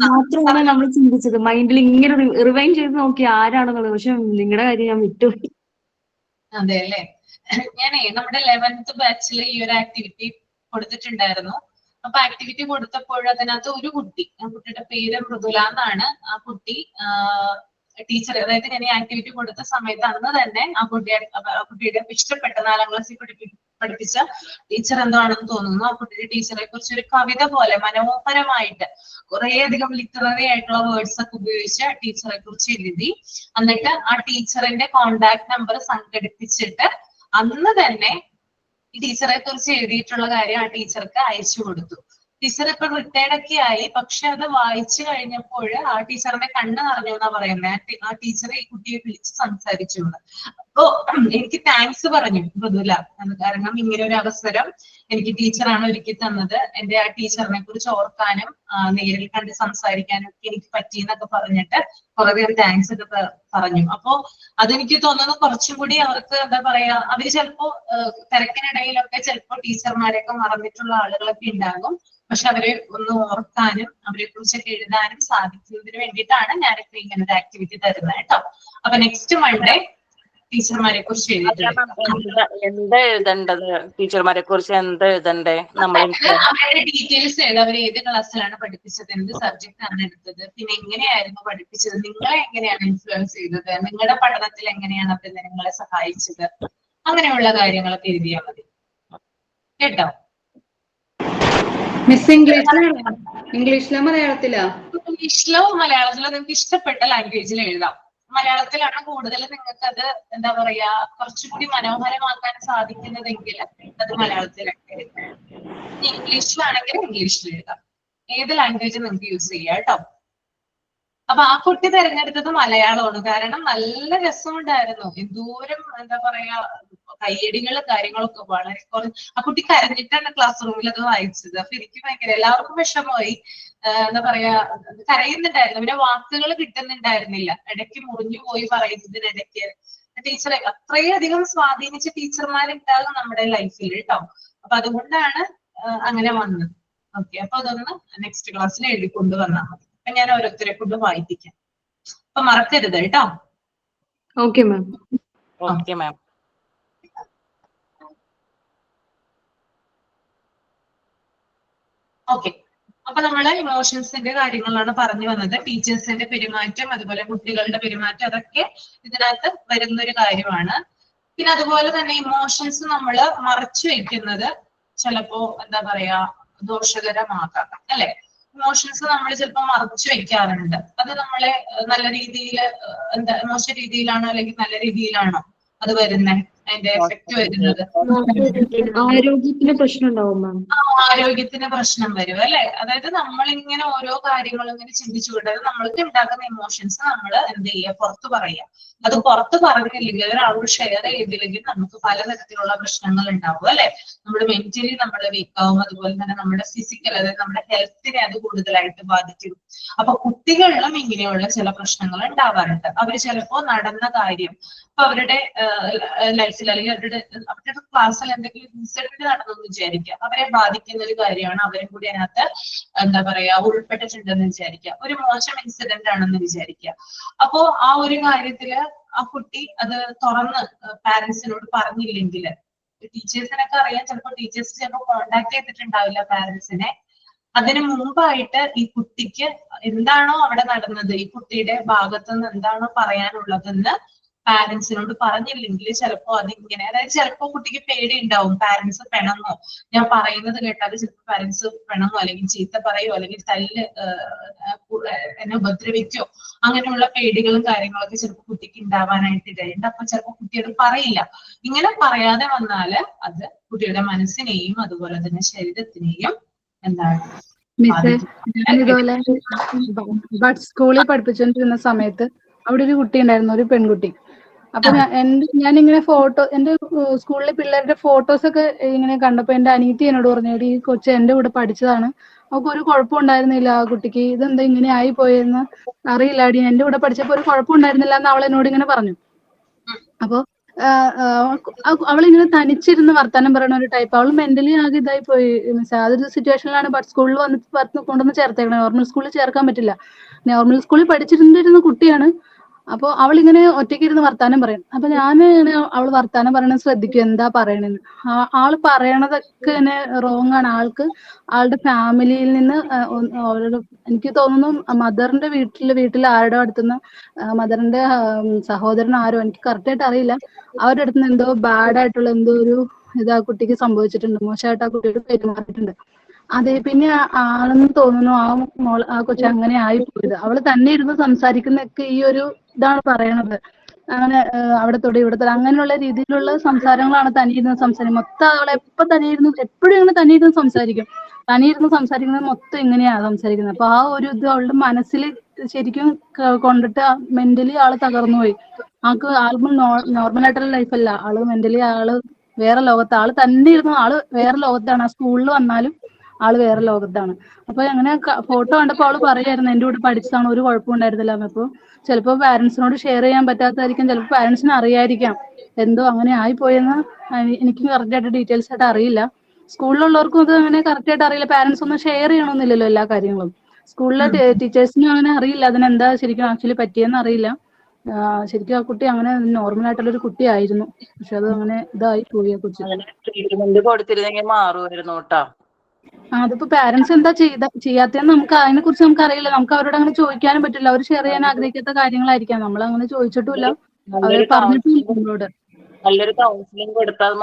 S1: മാത്രമാണ് നമ്മൾ ചിന്തിച്ചത്, മൈൻഡിൽ ഇങ്ങനെ റിവൈൻഡ് ചെയ്ത് നോക്കി ആരാണെന്നുള്ളത്. പക്ഷെ നിങ്ങളുടെ കാര്യം ഞാൻ വിട്ടുപോയി.
S4: അതെ അല്ലേ, ഞാനേ നമ്മുടെ 11th ബാച്ചിൽ ഈ ഒരു ആക്ടിവിറ്റി കൊടുത്തിട്ടുണ്ടായിരുന്നു. അപ്പൊ ആക്ടിവിറ്റി കൊടുത്തപ്പോൾ അതിനകത്ത് ഒരു കുട്ടി, ആ കുട്ടിയുടെ പേര് മൃദുല എന്നാണ്. ആ കുട്ടി ടീച്ചർ, അതായത് ഞാൻ ഈ ആക്ടിവിറ്റി കൊടുത്ത സമയത്ത് അന്ന് തന്നെ ആ കുട്ടിയുടെ ഇഷ്ടപ്പെട്ട 4ാം ക്ലാസ്സിൽ പഠിപ്പിച്ച ടീച്ചർ എന്താണെന്ന് തോന്നുന്നു, ആ കുട്ടിയുടെ ടീച്ചറെ കുറിച്ച് ഒരു കവിത പോലെ മനോഹരമായിട്ട് കുറേയധികം ലിറ്റററി ആയിട്ടുള്ള വേർഡ്സ് ഒക്കെ ഉപയോഗിച്ച് ടീച്ചറെ കുറിച്ച് എഴുതി. എന്നിട്ട് ആ ടീച്ചറിന്റെ കോണ്ടാക്ട് നമ്പർ സംഘടിപ്പിച്ചിട്ട് അന്ന് തന്നെ ഈ ടീച്ചറെ കുറിച്ച് എഴുതിയിട്ടുള്ള കാര്യം ആ ടീച്ചർക്ക് അയച്ചു കൊടുത്തു. ടീച്ചർ ഇപ്പൊ റിട്ടയർഡ് ഒക്കെ ആയി, പക്ഷെ അത് വായിച്ചു കഴിഞ്ഞപ്പോൾ ആ ടീച്ചറിന്റെ കണ്ണ് നിറഞ്ഞു എന്നാ പറയുന്നത്. ആ ടീച്ചറെ ഈ കുട്ടിയെ വിളിച്ച് സംസാരിച്ചു. അപ്പോ എനിക്ക് താങ്ക്സ് പറഞ്ഞു മൃദുല, കാരണം ഇങ്ങനെ ഒരു അവസരം എനിക്ക് ടീച്ചറാണ് ഒരുക്കി തന്നത്. എന്റെ ആ ടീച്ചറിനെ കുറിച്ച് ഓർക്കാനും നേരിൽ കണ്ട് സംസാരിക്കാനും ഒക്കെ എനിക്ക് പറ്റിയെന്നൊക്കെ പറഞ്ഞിട്ട് കുറേയേറെ താങ്ക്സ് ഒക്കെ പറഞ്ഞു. അപ്പോ അതെനിക്ക് തോന്നുന്നു കുറച്ചും കൂടി അവർക്ക് എന്താ പറയാ, അവര് ചിലപ്പോ തിരക്കിനിടയിലൊക്കെ ചിലപ്പോ ടീച്ചർമാരെയൊക്കെ മറന്നിട്ടുള്ള ആളുകളൊക്കെ ഉണ്ടാകും. പക്ഷെ അവരെ ഒന്ന് ഓർക്കാനും അവരെ കുറിച്ചൊക്കെ എഴുതാനും സാധിക്കുന്നതിന് വേണ്ടിയിട്ടാണ് ഞാനിപ്പോ ഇങ്ങനെ ഒരു ആക്ടിവിറ്റി തരുന്നത് കേട്ടോ. അപ്പൊ നെക്സ്റ്റ് മൺഡേ ടീച്ചർമാരെ കുറിച്ച്
S2: എന്താ എഴുതേണ്ടത്? ടീച്ചർമാരെ കുറിച്ച് എന്താ എഴുതണ്ടേ?
S4: അവരുടെ ഡീറ്റെയിൽസ് എഴുതാം. അവർ ഏത് ക്ലാസ്സിലാണ് പഠിപ്പിച്ചത്, എന്ത് സബ്ജക്ട് ആണ് എടുത്തത്, പിന്നെ എങ്ങനെയായിരുന്നു പഠിപ്പിച്ചത്, നിങ്ങളെ എങ്ങനെയാണ് ഇൻഫ്ലുവൻസ് ചെയ്തത്, നിങ്ങളുടെ പഠനത്തിൽ എങ്ങനെയാണ് അവർ നിങ്ങളെ സഹായിച്ചത്, അങ്ങനെയുള്ള കാര്യങ്ങളൊക്കെ എഴുതിയാൽ മതി കേട്ടോ.
S5: മിസ് ഇംഗ്ലീഷിലോ മലയാളത്തിലോ?
S4: ഇംഗ്ലീഷിലോ മലയാളത്തിലോ നിങ്ങൾക്ക് ഇഷ്ടപ്പെട്ട ലാംഗ്വേജിൽ എഴുതാം. മലയാളത്തിലാണ് കൂടുതൽ നിങ്ങൾക്ക് അത് എന്താ പറയാ കുറച്ചുകൂടി മനോഹരമാക്കാൻ സാധിക്കുന്നതെങ്കിൽ അത് മലയാളത്തിലൊക്കെ എഴുതാം. ഇംഗ്ലീഷിലാണെങ്കിൽ ഇംഗ്ലീഷിൽ എഴുതാം. ഏത് ലാംഗ്വേജ് നിങ്ങൾക്ക് യൂസ് ചെയ്യാം കേട്ടോ. അപ്പൊ ആ കുട്ടി തിരഞ്ഞെടുത്തത് മലയാളമാണ്. കാരണം നല്ല രസമുണ്ടായിരുന്നു. എന്തോരം എന്താ പറയാ കയ്യടികള് കാര്യങ്ങളൊക്കെ വളരെ കുറച്ച്. ആ കുട്ടി കരഞ്ഞിട്ടാണ് ക്ലാസ് റൂമിലൊക്കെ വായിച്ചത്. അപ്പൊ എനിക്ക് ഭയങ്കര എല്ലാവർക്കും വിഷമമായി. എന്താ പറയാ കരയുന്നുണ്ടായിരുന്നു. പിന്നെ വാക്കുകൾ കിട്ടുന്നുണ്ടായിരുന്നില്ല. ഇടയ്ക്ക് മുറിഞ്ഞു പോയി പറയുന്നതിനിടയ്ക്ക്. ടീച്ചറെ അത്രയധികം സ്വാധീനിച്ച ടീച്ചർമാരുണ്ടാകും നമ്മുടെ ലൈഫിൽ കേട്ടോ. അപ്പൊ അതുകൊണ്ടാണ് അങ്ങനെ വന്നത്. ഓക്കെ, അപ്പൊ അതൊന്ന് നെക്സ്റ്റ് ക്ലാസ്സിൽ എഴുതിക്കൊണ്ട് വന്നാൽ മതി. അപ്പൊ ഞാൻ ഓരോരുത്തരെ കൊണ്ട് വായിപ്പിക്കാം. അപ്പൊ മറക്കരുത് കേട്ടോ.
S1: Okay ma'am.
S2: Okay ma'am.
S4: Okay, അപ്പൊ നമ്മള് ഇമോഷൻസിന്റെ കാര്യങ്ങളാണ് പറഞ്ഞു വന്നത്. ടീച്ചേഴ്സിന്റെ പെരുമാറ്റം, അതുപോലെ കുട്ടികളുടെ പെരുമാറ്റം, അതൊക്കെ ഇതിനകത്ത് വരുന്നൊരു കാര്യമാണ്. പിന്നെ അതുപോലെ തന്നെ ഇമോഷൻസ് നമ്മൾ മറച്ചു വെക്കുന്നത് ചിലപ്പോ എന്താ പറയാ ദോഷകരമാകാം അല്ലെ. ഇമോഷൻസ് നമ്മൾ ചിലപ്പോൾ മറച്ചു വെക്കാറുണ്ട്. അത് നമ്മളെ നല്ല രീതിയിൽ എന്താ മോശം രീതിയിലാണോ അല്ലെങ്കിൽ നല്ല രീതിയിലാണോ അത് വരുന്നത്, അതിന്റെ എഫക്ട് വരുന്നത്?
S1: ആരോഗ്യത്തിന് പ്രശ്നം ഉണ്ടാവും മാം.
S4: ആരോഗ്യത്തിന് പ്രശ്നം വരും അല്ലെ. അതായത് നമ്മളിങ്ങനെ ഓരോ കാര്യങ്ങളും ഇങ്ങനെ ചിന്തിച്ചുകൊണ്ട് നമ്മൾക്ക് ഉണ്ടാക്കുന്ന ഇമോഷൻസ് നമ്മൾ എന്ത് ചെയ്യുക, പുറത്ത് പറയുക. അത് പുറത്ത് പറഞ്ഞില്ലെങ്കിൽ ഒരാളോട് ഷെയർ ചെയ്തില്ലെങ്കിൽ നമുക്ക് പലതരത്തിലുള്ള പ്രശ്നങ്ങൾ ഉണ്ടാവും അല്ലെ. നമ്മുടെ മെന്റലി നമ്മൾ വീക്കാവും, അതുപോലെ തന്നെ നമ്മുടെ ഫിസിക്കൽ അതായത് നമ്മുടെ ഹെൽത്തിനെ അത് കൂടുതലായിട്ട് ബാധിക്കും. അപ്പൊ കുട്ടികളിലും ഇങ്ങനെയുള്ള ചില പ്രശ്നങ്ങൾ ഉണ്ടാവാറുണ്ട്. അവര് ചിലപ്പോ നടന്ന കാര്യം ഇപ്പൊ അവരുടെ ലൈഫിൽ അല്ലെങ്കിൽ അവരുടെ ക്ലാസ്സിൽ എന്തെങ്കിലും ഇൻസിഡന്റ് നടന്നെന്ന് വിചാരിക്കുക, അവരെ ബാധിക്കുന്ന ഒരു കാര്യമാണ്. അവരും കൂടി അതിനകത്ത് എന്താ പറയാ ഉൾപ്പെട്ടിട്ടുണ്ടെന്ന് വിചാരിക്കുക. ഒരു മോശം ഇൻസിഡന്റ് ആണെന്ന് വിചാരിക്കുക. അപ്പോ ആ ഒരു കാര്യത്തില് ആ കുട്ടി അത് തുറന്ന് പാരന്റ്സിനോട് പറഞ്ഞില്ലെങ്കിൽ, ടീച്ചേഴ്സിനൊക്കെ അറിയാം, ചിലപ്പോൾ ടീച്ചേഴ്സ് ചിലപ്പോൾ കോണ്ടാക്ട് ചെയ്തിട്ടുണ്ടാവില്ല പാരന്റ്സിനെ. അതിനു മുമ്പായിട്ട് ഈ കുട്ടിക്ക് എന്താണോ അവിടെ നടന്നത്, ഈ കുട്ടിയുടെ ഭാഗത്തുനിന്ന് എന്താണോ പറയാനുള്ളതെന്ന് പാരന്റ്സിനോട് പറഞ്ഞില്ലെങ്കിൽ ചിലപ്പോ അതിങ്ങനെ, അതായത് ചിലപ്പോ കുട്ടിക്ക് പേടി ഉണ്ടാവും, പാരന്റ്സ് പിണങ്ങോ, ഞാൻ പറയുന്നത് കേട്ടാൽ ചിലപ്പോൾ പാരന്റ്സ് പിണങ്ങോ, അല്ലെങ്കിൽ ചീത്ത പറയോ, അല്ലെങ്കിൽ തല്ല് എന്നെ ഉപദ്രവിക്കോ, അങ്ങനെയുള്ള പേടികളും കാര്യങ്ങളൊക്കെ ചിലപ്പോൾ കുട്ടിക്ക് ഉണ്ടാവാനായിട്ട് ഇടയുണ്ട്. അപ്പൊ ചിലപ്പോൾ കുട്ടിയോട് പറയില്ല. ഇങ്ങനെ പറയാതെ വന്നാല് അത് കുട്ടിയുടെ മനസ്സിനെയും അതുപോലെ തന്നെ ശരീരത്തിനെയും എന്താണ്
S6: മിസ്, ഞാനിതുപോലെ സ്കൂളിൽ പഠിപ്പിച്ചുകൊണ്ടിരുന്ന സമയത്ത് അവിടെ ഒരു കുട്ടി ഉണ്ടായിരുന്നു, ഒരു പെൺകുട്ടി. അപ്പൊ ഞാനിങ്ങനെ എന്റെ സ്കൂളിലെ പിള്ളേരുടെ ഫോട്ടോസ് ഒക്കെ ഇങ്ങനെ കണ്ടപ്പോ എന്റെ അനിയത്തി എന്നോട് പറഞ്ഞു, ഈ കൊച്ചു എന്റെ കൂടെ പഠിച്ചതാണ്, അവൾക്ക് ഒരു കുഴപ്പം ഉണ്ടായിരുന്നില്ല, ആ കുട്ടിക്ക് ഇതെന്താ ഇങ്ങനെ ആയി പോയെന്ന് അറിയില്ല, അടി എന്റെ കൂടെ പഠിച്ചപ്പോ ഒരു കുഴപ്പം ഉണ്ടായിരുന്നില്ല എന്ന് അവൾ എന്നോട് ഇങ്ങനെ പറഞ്ഞു. അപ്പൊ അവളിങ്ങനെ തനിച്ചിരുന്ന് വർത്താനം പറയുന്ന ഒരു ടൈപ്പ്. അവൾ മെന്റലി ആകെ ഇതായി പോയി മിസ്. അതൊരു സിറ്റുവേഷനിലാണ് സ്കൂളിൽ വന്നിട്ട് കൊണ്ടുവന്ന് ചേർത്തേക്കണേ. നോർമൽ സ്കൂളിൽ ചേർക്കാൻ പറ്റില്ല. നോർമൽ സ്കൂളിൽ പഠിച്ചിരുന്നിരുന്ന കുട്ടിയാണ്. അപ്പൊ അവളിങ്ങനെ ഒറ്റയ്ക്ക് ഇരുന്ന് വർത്താനം പറയും. അപ്പൊ ഞാൻ അവള് വർത്താനം പറയണത് ശ്രദ്ധിക്കും, എന്താ പറയണെന്ന്. ആള് പറയണതൊക്കെ ഇങ്ങനെ റോങ് ആണ്. ആളുടെ ഫാമിലിയിൽ നിന്ന് എനിക്ക് തോന്നുന്നു മദറിന്റെ വീട്ടിൽ ആരുടെ അടുത്തുനിന്ന്, മദറിന്റെ സഹോദരൻ ആരോ, എനിക്ക് കറക്റ്റ് ആയിട്ട് അറിയില്ല, അവരുടെ അടുത്ത് നിന്ന് എന്തോ ബാഡ് ആയിട്ടുള്ള എന്തോ ഒരു ഇത് ആ കുട്ടിക്ക് സംഭവിച്ചിട്ടുണ്ട്, മോശമായിട്ട് ആ കുട്ടിയോട് പെരുമാറിയിട്ടുണ്ട്. അതെ, പിന്നെ ആണെന്ന് തോന്നുന്നു ആ കൊച്ചു അങ്ങനെ ആയിപ്പോയത്. അവള് തന്നെ ഇരുന്ന് സംസാരിക്കുന്നൊക്കെ ഈ ഒരു ഇതാണ് പറയണത്. അങ്ങനെ അവിടെ തൊടി ഇവിടെ തൊടി അങ്ങനെയുള്ള രീതിയിലുള്ള സംസാരങ്ങളാണ് തനിയിരുന്ന് സംസാരിക്കും. മൊത്തം അവളെ എപ്പോഴും ഇങ്ങനെ തനിയിരുന്ന് സംസാരിക്കും. തനിയിരുന്ന് സംസാരിക്കുന്നത് മൊത്തം ഇങ്ങനെയാണ് സംസാരിക്കുന്നത്. അപ്പൊ ആ ഒരു ഇത് അവളുടെ മനസ്സിൽ ശരിക്കും കൊണ്ടിട്ട് മെന്റലി ആള് തകർന്നു പോയി. ആൾക്ക് നോർമൽ ആയിട്ടുള്ള ലൈഫല്ല, ആള് മെന്റലി വേറെ ലോകത്ത് ആള് തന്നെ ഇരുന്നു, ആള് വേറെ ലോകത്താണ്. ആ സ്കൂളിൽ വന്നാലും ആള് വേറെ ലോകത്താണ്. അപ്പൊ അങ്ങനെ ഫോട്ടോ കണ്ടപ്പോ അവള് പറയായിരുന്നു എന്റെ കൂടെ പഠിച്ചതാണ്, ഒരു കുഴപ്പം ഉണ്ടായിരുന്നില്ല. അപ്പൊ ചിലപ്പോ പാരന്റ്സിനോട് ഷെയർ ചെയ്യാൻ പറ്റാത്തതായിരിക്കും, ചിലപ്പോൾ പാരന്റ്സിന് അറിയായിരിക്കാം എന്തോ അങ്ങനെ ആയിപ്പോയെന്ന്. എനിക്ക് കറക്റ്റ് ആയിട്ട് ഡീറ്റെയിൽസ് ആയിട്ട് അറിയില്ല. സ്കൂളിലുള്ളവർക്കും ഇത് അങ്ങനെ കറക്റ്റ് ആയിട്ട് അറിയില്ല. പാരന്റ്സ് ഒന്നും ഷെയർ ചെയ്യണമെന്നില്ലല്ലോ എല്ലാ കാര്യങ്ങളും. സ്കൂളിലെ ടീച്ചേഴ്സിനും അങ്ങനെ അറിയില്ല അതിനെന്താ ശരിക്കും ആക്ച്വലി പറ്റിയെന്ന് അറിയില്ല. ശരിക്കും ആ കുട്ടി അങ്ങനെ നോർമൽ ആയിട്ടുള്ള ഒരു കുട്ടിയായിരുന്നു. പക്ഷെ അത് അങ്ങനെ ഇതായി പോയി ആ കൊച്ചു.
S2: അതിന് ട്രീറ്റ്മെന്റ് കൊടുത്തിരുന്നെങ്കിൽ മാറുമായിരുന്നു കേട്ടോ.
S6: അതിപ്പോ പാരന്റ്സ് എന്താ ചെയ്യാത്തതെന്ന് നമുക്ക് അതിനെ കുറിച്ച് നമുക്ക് അറിയില്ല. നമുക്ക് അവരോട് അങ്ങനെ ചോദിക്കാനും പറ്റില്ല. അവർ ഷെയർ ചെയ്യാൻ ആഗ്രഹിക്കാത്ത കാര്യങ്ങളായിരിക്കാം. നമ്മൾ അങ്ങനെ ചോദിച്ചിട്ടുമില്ല, അവരെ
S2: നല്ലൊരു
S6: പറഞ്ഞിട്ടുമില്ല
S2: കൗൺസിലിംഗ്
S6: നമ്മളോട്.
S2: നല്ലൊരു കൗൺസിലിംഗ് കൊടുത്താൽ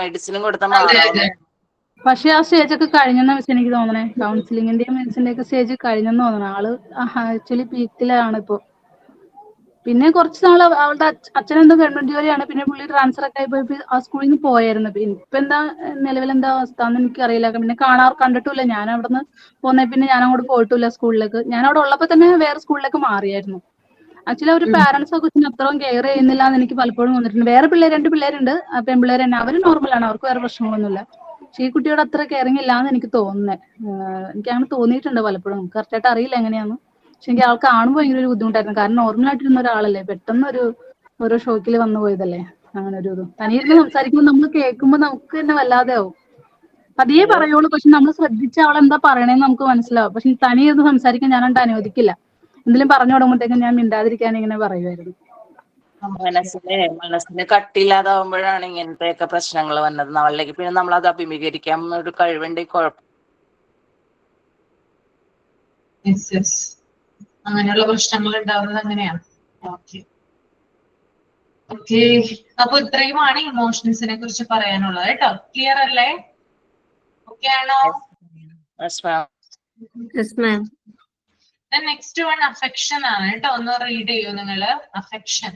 S2: മെഡിസിനും കൊടുത്താൽ മാറാവുന്ന.
S6: പക്ഷെ ആ സ്റ്റേജ് ഒക്കെ കഴിഞ്ഞെന്ന മിസ് എനിക്ക് തോന്നണേ. കൗൺസിലിങ്ങിന്റെയും മെഡിസിന്റെ ഒക്കെ സ്റ്റേജ് കഴിഞ്ഞെന്ന് തോന്നണം. ആള് ആക്ച്വലി പീക്കിലാണ് ഇപ്പൊ. പിന്നെ കുറച്ച് നാൾ അവളുടെ അച്ഛനെന്തോ ഗവൺമെന്റ് ജോലിയാണ്. പിന്നെ പുള്ളി ട്രാൻസ്ഫർ ഒക്കെ ആയി ആ സ്കൂളിൽ നിന്ന് പോയായിരുന്നു. ഇപ്പൊ എന്താ നിലവിൽ എന്താ അവസ്ഥ എന്ന് എനിക്കറിയില്ല. പിന്നെ കണ്ടിട്ടില്ല. ഞാൻ അവിടുന്ന് പോന്നെ പിന്നെ ഞാൻ അങ്ങോട്ട് പോയിട്ടില്ല സ്കൂളിലേക്ക്. ഞാൻ അവിടെ ഉള്ളപ്പോ തന്നെ വേറെ സ്കൂളിലേക്ക് മാറിയായിരുന്നു. ആക്ച്വലി അവർ പാരന്റ്സ് ആ കൊച്ചിനെ അത്രയും കെയർ ചെയ്യുന്നില്ല എന്ന് എനിക്ക് പലപ്പോഴും തോന്നിയിട്ടുണ്ട്. വേറെ രണ്ട് പിള്ളേരുണ്ട്, പെൺപിള്ളേർ തന്നെ. അവർ നോർമലാണ്, അവർക്ക് വേറെ പ്രശ്നങ്ങളൊന്നുമില്ല. പക്ഷെ ഈ കുട്ടിയോട് അത്ര കെയറിങ് ഇല്ലാന്ന് എനിക്ക് തോന്നുന്നത്. എനിക്ക് അങ്ങനെ തോന്നിയിട്ടുണ്ട് പലപ്പോഴും. നമുക്ക് കറക്റ്റായിട്ട് അറിയില്ല എങ്ങനെയാന്ന്. പക്ഷെ എനിക്ക് ആൾ കാണുമ്പോൾ ഭയങ്കര ഒരു ബുദ്ധിമുട്ടായിരുന്നു. കാരണം നോർമലായിട്ടിരുന്ന ഒരാളല്ലേ, പെട്ടെന്ന് ഓരോ ഷോക്കിൽ വന്നു പോയതല്ലേ. അങ്ങനെ ഒരു തനിയിരുന്ന് സംസാരിക്കുമ്പോൾ നമ്മൾ കേൾക്കുമ്പോൾ നമുക്ക് തന്നെ വല്ലാതെ ആവും. പതിയെ പറയുള്ളൂ, പക്ഷെ നമ്മൾ ശ്രദ്ധിച്ച അവൾ എന്താ പറയണേന്ന് നമുക്ക് മനസ്സിലാവും. പക്ഷെ തനിയിരുന്ന് സംസാരിക്കാൻ ഞാനണ്ട് അനുവദിക്കില്ല. എന്തെങ്കിലും പറഞ്ഞു തുടങ്ങുമ്പോഴത്തേക്കും ഞാൻ മിണ്ടാതിരിക്കാൻ ഇങ്ങനെ പറയുമായിരുന്നു.
S2: മനസ്സിന് കട്ടിയില്ലാതാവുമ്പോഴാണ് ഇങ്ങനത്തെയൊക്കെ പ്രശ്നങ്ങൾ വന്നത്. നാളിലേക്ക് പിന്നെ നമ്മൾ അത് അഭിമുഖീകരിക്കാൻ ഒരു കഴിവുണ്ടെങ്കിൽ കുഴപ്പം.
S4: അങ്ങനെയുള്ള പ്രശ്നങ്ങൾ ഉണ്ടാവുന്നത് അങ്ങനെയാണ്. ഓക്കെ, അപ്പൊ ഇത്രയുമാണ് ഇമോഷൻസിനെ കുറിച്ച് പറയാനുള്ളത് കേട്ടോ. ക്ലിയർ അല്ലേ? ഓക്കെ ആണോ? നെക്സ്റ്റ് വൺ അഫെക്ഷൻ ആണ് കേട്ടോ. ഒന്ന് റീഡ് ചെയ്യൂ നിങ്ങള്. അഫെക്ഷൻ.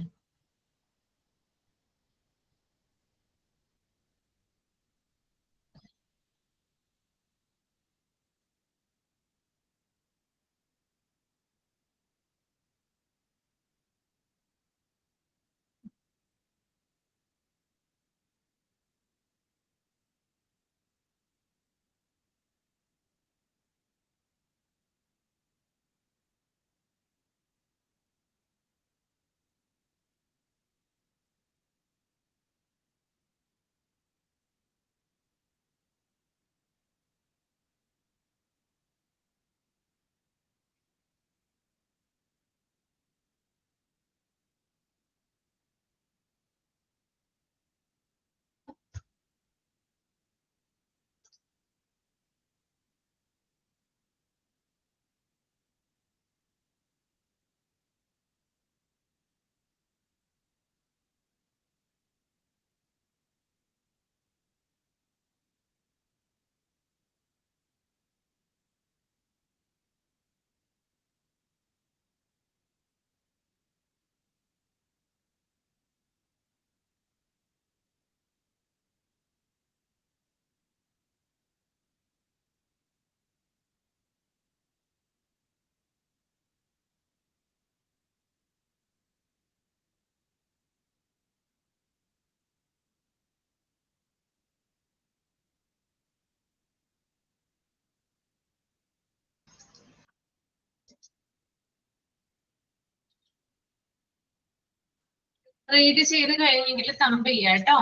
S4: റീഡ് ചെയ്ത് കഴിഞ്ഞെങ്കിൽ തമ്പ് ചെയ്യാം കേട്ടോ.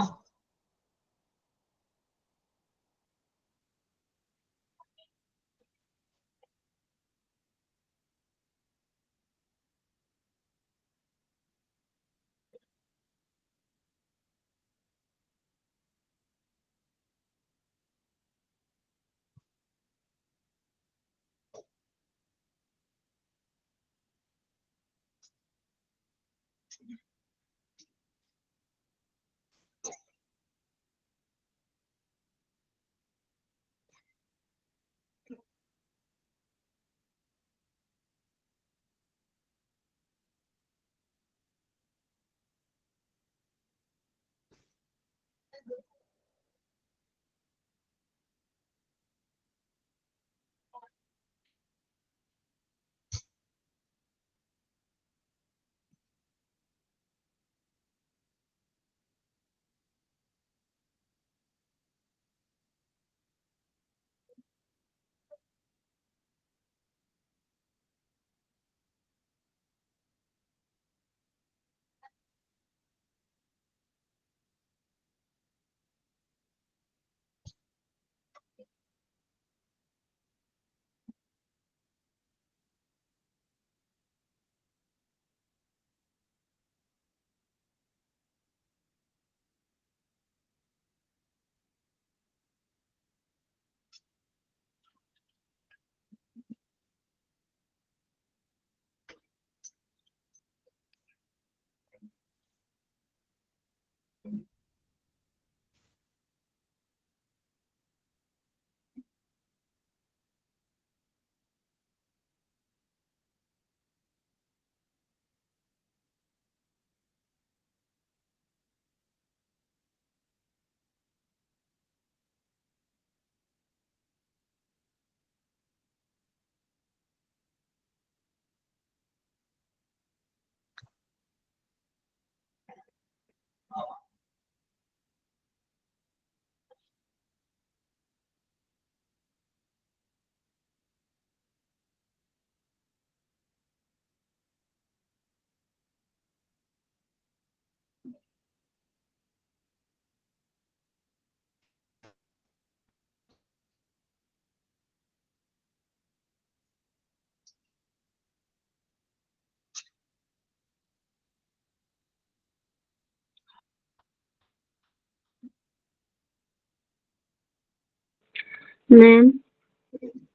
S8: മാം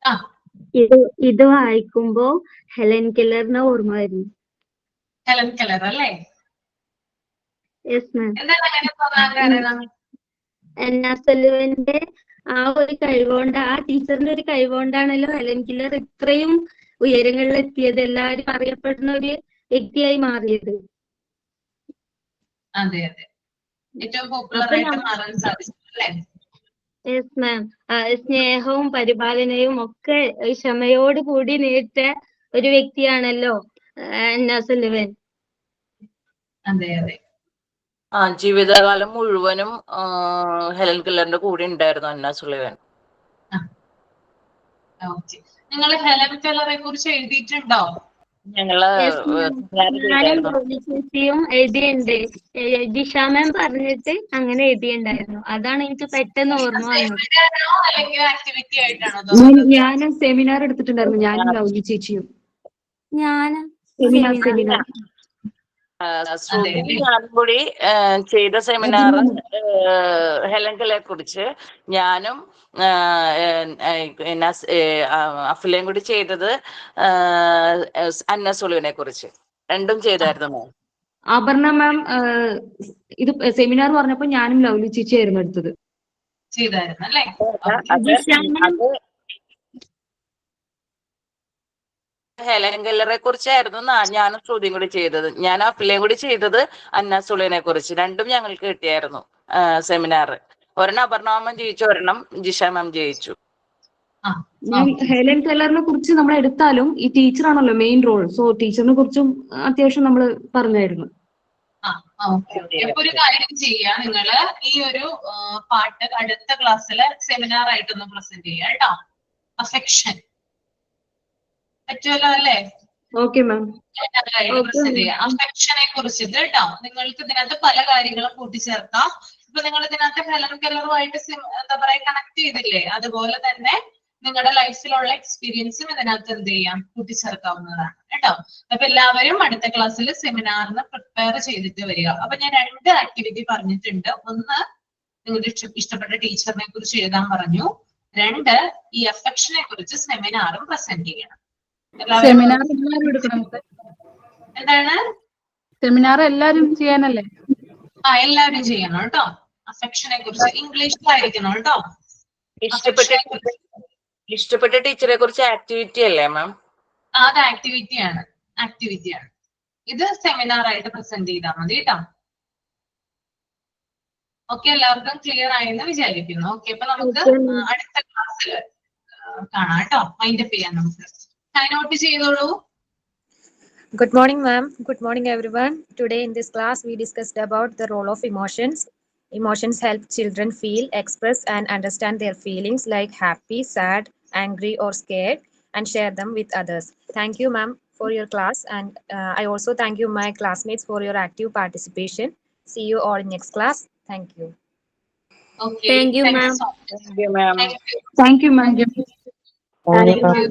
S4: ആ
S8: ഇത് വായിക്കുമ്പോ ഹെലൻ കെല്ലറിനെ ഓർമ്മ വരുന്നു.
S4: ഹെലൻ കെല്ലർ അല്ലേ?
S8: Yes ma'am.
S4: എന്താണ് അങ്ങനെ തോന്നാൻ കാരണം?
S8: അന്ന സല്ലിവന്റെ ആ ഒരു കഴിവുകൊണ്ട്, ആ ടീച്ചറിന്റെ ഒരു കഴിവുകൊണ്ടാണല്ലോ ഹെലൻ കെല്ലർ ഇത്രയും ഉയരങ്ങളിൽ എത്തിയത്, എല്ലാവരും അറിയപ്പെടുന്ന ഒരു വ്യക്തിയായി മാറിയത്.
S4: അതെ അതെ, ഏറ്റവും പോപ്പുലർ ആയിട്ട് മാറാൻ സാധിച്ചു അല്ലേ?
S8: Yes ma'am. സ്നേഹവും പരിപാലനയും ഒക്കെ ക്ഷമയോട് കൂടി നേരിട്ട ഒരു വ്യക്തിയാണല്ലോ അന്ന സല്ലിവൻ.
S4: അതെ അതെ.
S2: ജീവിതകാലം മുഴുവനും ഹെലൻ കെല്ലറിന്റെ കൂടെ ഉണ്ടായിരുന്നു അന്ന സുളിവൻ.
S4: ഓക്കെ, നിങ്ങൾ ഹെലൻ കെല്ലറെ കുറിച്ച് എഴുതിയിട്ടുണ്ടോ?
S2: ഞങ്ങള്
S8: ചേച്ചിയും എഴുതിയുണ്ട്. ജിഷ മാം പറഞ്ഞിട്ട് അങ്ങനെ എഴുതിയുണ്ടായിരുന്നു. അതാണ് എനിക്ക് പെട്ടെന്ന് ഓർമ്മ വന്നത്.
S4: അല്ലെങ്കിൽ ആക്ടിവിറ്റി ആയിട്ടാണോ?
S1: ഞാൻ സെമിനാർ എടുത്തിട്ടുണ്ടായിരുന്നു, ഞാനും ലൗലി ചേച്ചിയും. സെമിനാർ
S2: ഞാനും കൂടി ചെയ്ത സെമിനാർ ഹെലൻ കെല്ലറെ കുറിച്ച്. ഞാനും അഫ്ലയും കൂടി ചെയ്തത് അന്ന സുളിവിനെ കുറിച്ച്. രണ്ടും ചെയ്തായിരുന്നു മാം.
S1: അപർണ മാം ഇത് സെമിനാർ പറഞ്ഞപ്പോ ഞാനും ലൗലി ചേച്ചിയായിരുന്നു എടുത്തത്.
S4: ചെയ്തായിരുന്നു അല്ലേ?
S2: ഹെലൻ കെല്ലറെ കുറിച്ചായിരുന്നു ഞാനും ശ്രുതിയും കൂടി ചെയ്തത്. ഞാൻ അഫ്ലയും കൂടി ചെയ്തത് അന്ന സുളിനെ കുറിച്ച്. രണ്ടും ഞങ്ങൾക്ക് കിട്ടിയായിരുന്നു സെമിനാർ. ഒരെണ്ണം അപർണ മാം ജയിച്ചു, ഒരെണ്ണം ജിഷ മാം ജയിച്ചു.
S1: ഹെലൻ കെല്ലറിനെ കുറിച്ച് നമ്മൾ എടുത്താലും ഈ ടീച്ചറാണല്ലോ മെയിൻ റോൾ. സോ ടീച്ചറിനെ കുറിച്ചും അത്യാവശ്യം നമ്മൾ പറഞ്ഞായിരുന്നു.
S4: ഇപ്പൊ ഒരു കാര്യം ചെയ്യാ, നിങ്ങള് ഈ ഒരു പാട്ട് അടുത്ത ക്ലാസ്സില് സെമിനാർ ആയിട്ടൊന്ന് പ്രസന്റ് ചെയ്യാം കേട്ടോ. അഫെക്ഷൻ പറ്റുമല്ലോ അല്ലേ?
S1: Okay ma'am.
S4: പ്രസന്റ് ചെയ്യാം അഫെക്ഷനെ കുറിച്ചിട്ട് കേട്ടോ. നിങ്ങൾക്ക് ഇതിനകത്ത് പല കാര്യങ്ങളും കൂട്ടിച്ചേർക്കാം. ഇപ്പൊ നിങ്ങൾ ഇതിനകത്ത് ഹെലൻ കെല്ലറുമായിട്ട് എന്താ പറയാ കണക്ട് ചെയ്തില്ലേ, അതുപോലെ തന്നെ നിങ്ങളുടെ ലൈഫിലുള്ള എക്സ്പീരിയൻസും ഇതിനകത്ത് എന്ത് ചെയ്യാം, കൂട്ടിച്ചേർക്കാവുന്നതാണ് കേട്ടോ. അപ്പൊ എല്ലാവരും അടുത്ത ക്ലാസ്സിൽ സെമിനാറിന് പ്രിപ്പയർ ചെയ്തിട്ട് വരിക. അപ്പൊ ഞാൻ 2 ആക്ടിവിറ്റി പറഞ്ഞിട്ടുണ്ട്. ഒന്ന്, നിങ്ങളുടെ ഇഷ്ടപ്പെട്ട ടീച്ചറിനെ കുറിച്ച് എഴുതാൻ പറഞ്ഞു. 2, ഈ അഫെക്ഷനെ കുറിച്ച് സെമിനാറും പ്രസന്റ് ചെയ്യണം.
S6: സെമിനാർ എല്ലാവരും എടുക്കണം.
S4: എന്താണ്
S6: സെമിനാർ എല്ലാവരും ചെയ്യാനല്ലേ?
S4: എല്ലാവരും ചെയ്യണം കേട്ടോ. അഫെക്ഷനെ കുറിച്ച് ഇംഗ്ലീഷിലായിരിക്കണം കേട്ടോ.
S2: ഇഷ്ടപ്പെട്ട ടീച്ചറെ കുറിച്ച് ആക്ടിവിറ്റി അല്ലേ മാം?
S4: അത് ആക്ടിവിറ്റിയാണ്. ഇത് സെമിനാർ ആയിട്ട് പ്രസന്റ് ചെയ്താൽ മതി കേട്ടോ. ഓക്കെ, എല്ലാവർക്കും ക്ലിയർ ആയെന്ന് വിചാരിക്കുന്നു. ഓക്കെ, അപ്പൊ നമുക്ക് അടുത്ത ക്ലാസ്സിൽ കാണാം കേട്ടോ. മൈൻഡപ്പ് ചെയ്യാൻ നമുക്ക് സൈൻ ഔട്ട് ചെയ്തോളൂ.
S7: Good morning, ma'am. Good morning, everyone. Today in this class, we discussed about the role of emotions. Emotions help children feel, express, and understand their feelings like happy, sad, angry, or scared, and share them with others. Thank you, ma'am, for your class. And I also thank you, my classmates, for your active participation. See you all in next class. Thank you.
S4: Okay.
S8: Thank you, ma'am.
S2: Thank you, ma'am.
S1: Thank you, ma'am.
S4: Thank you.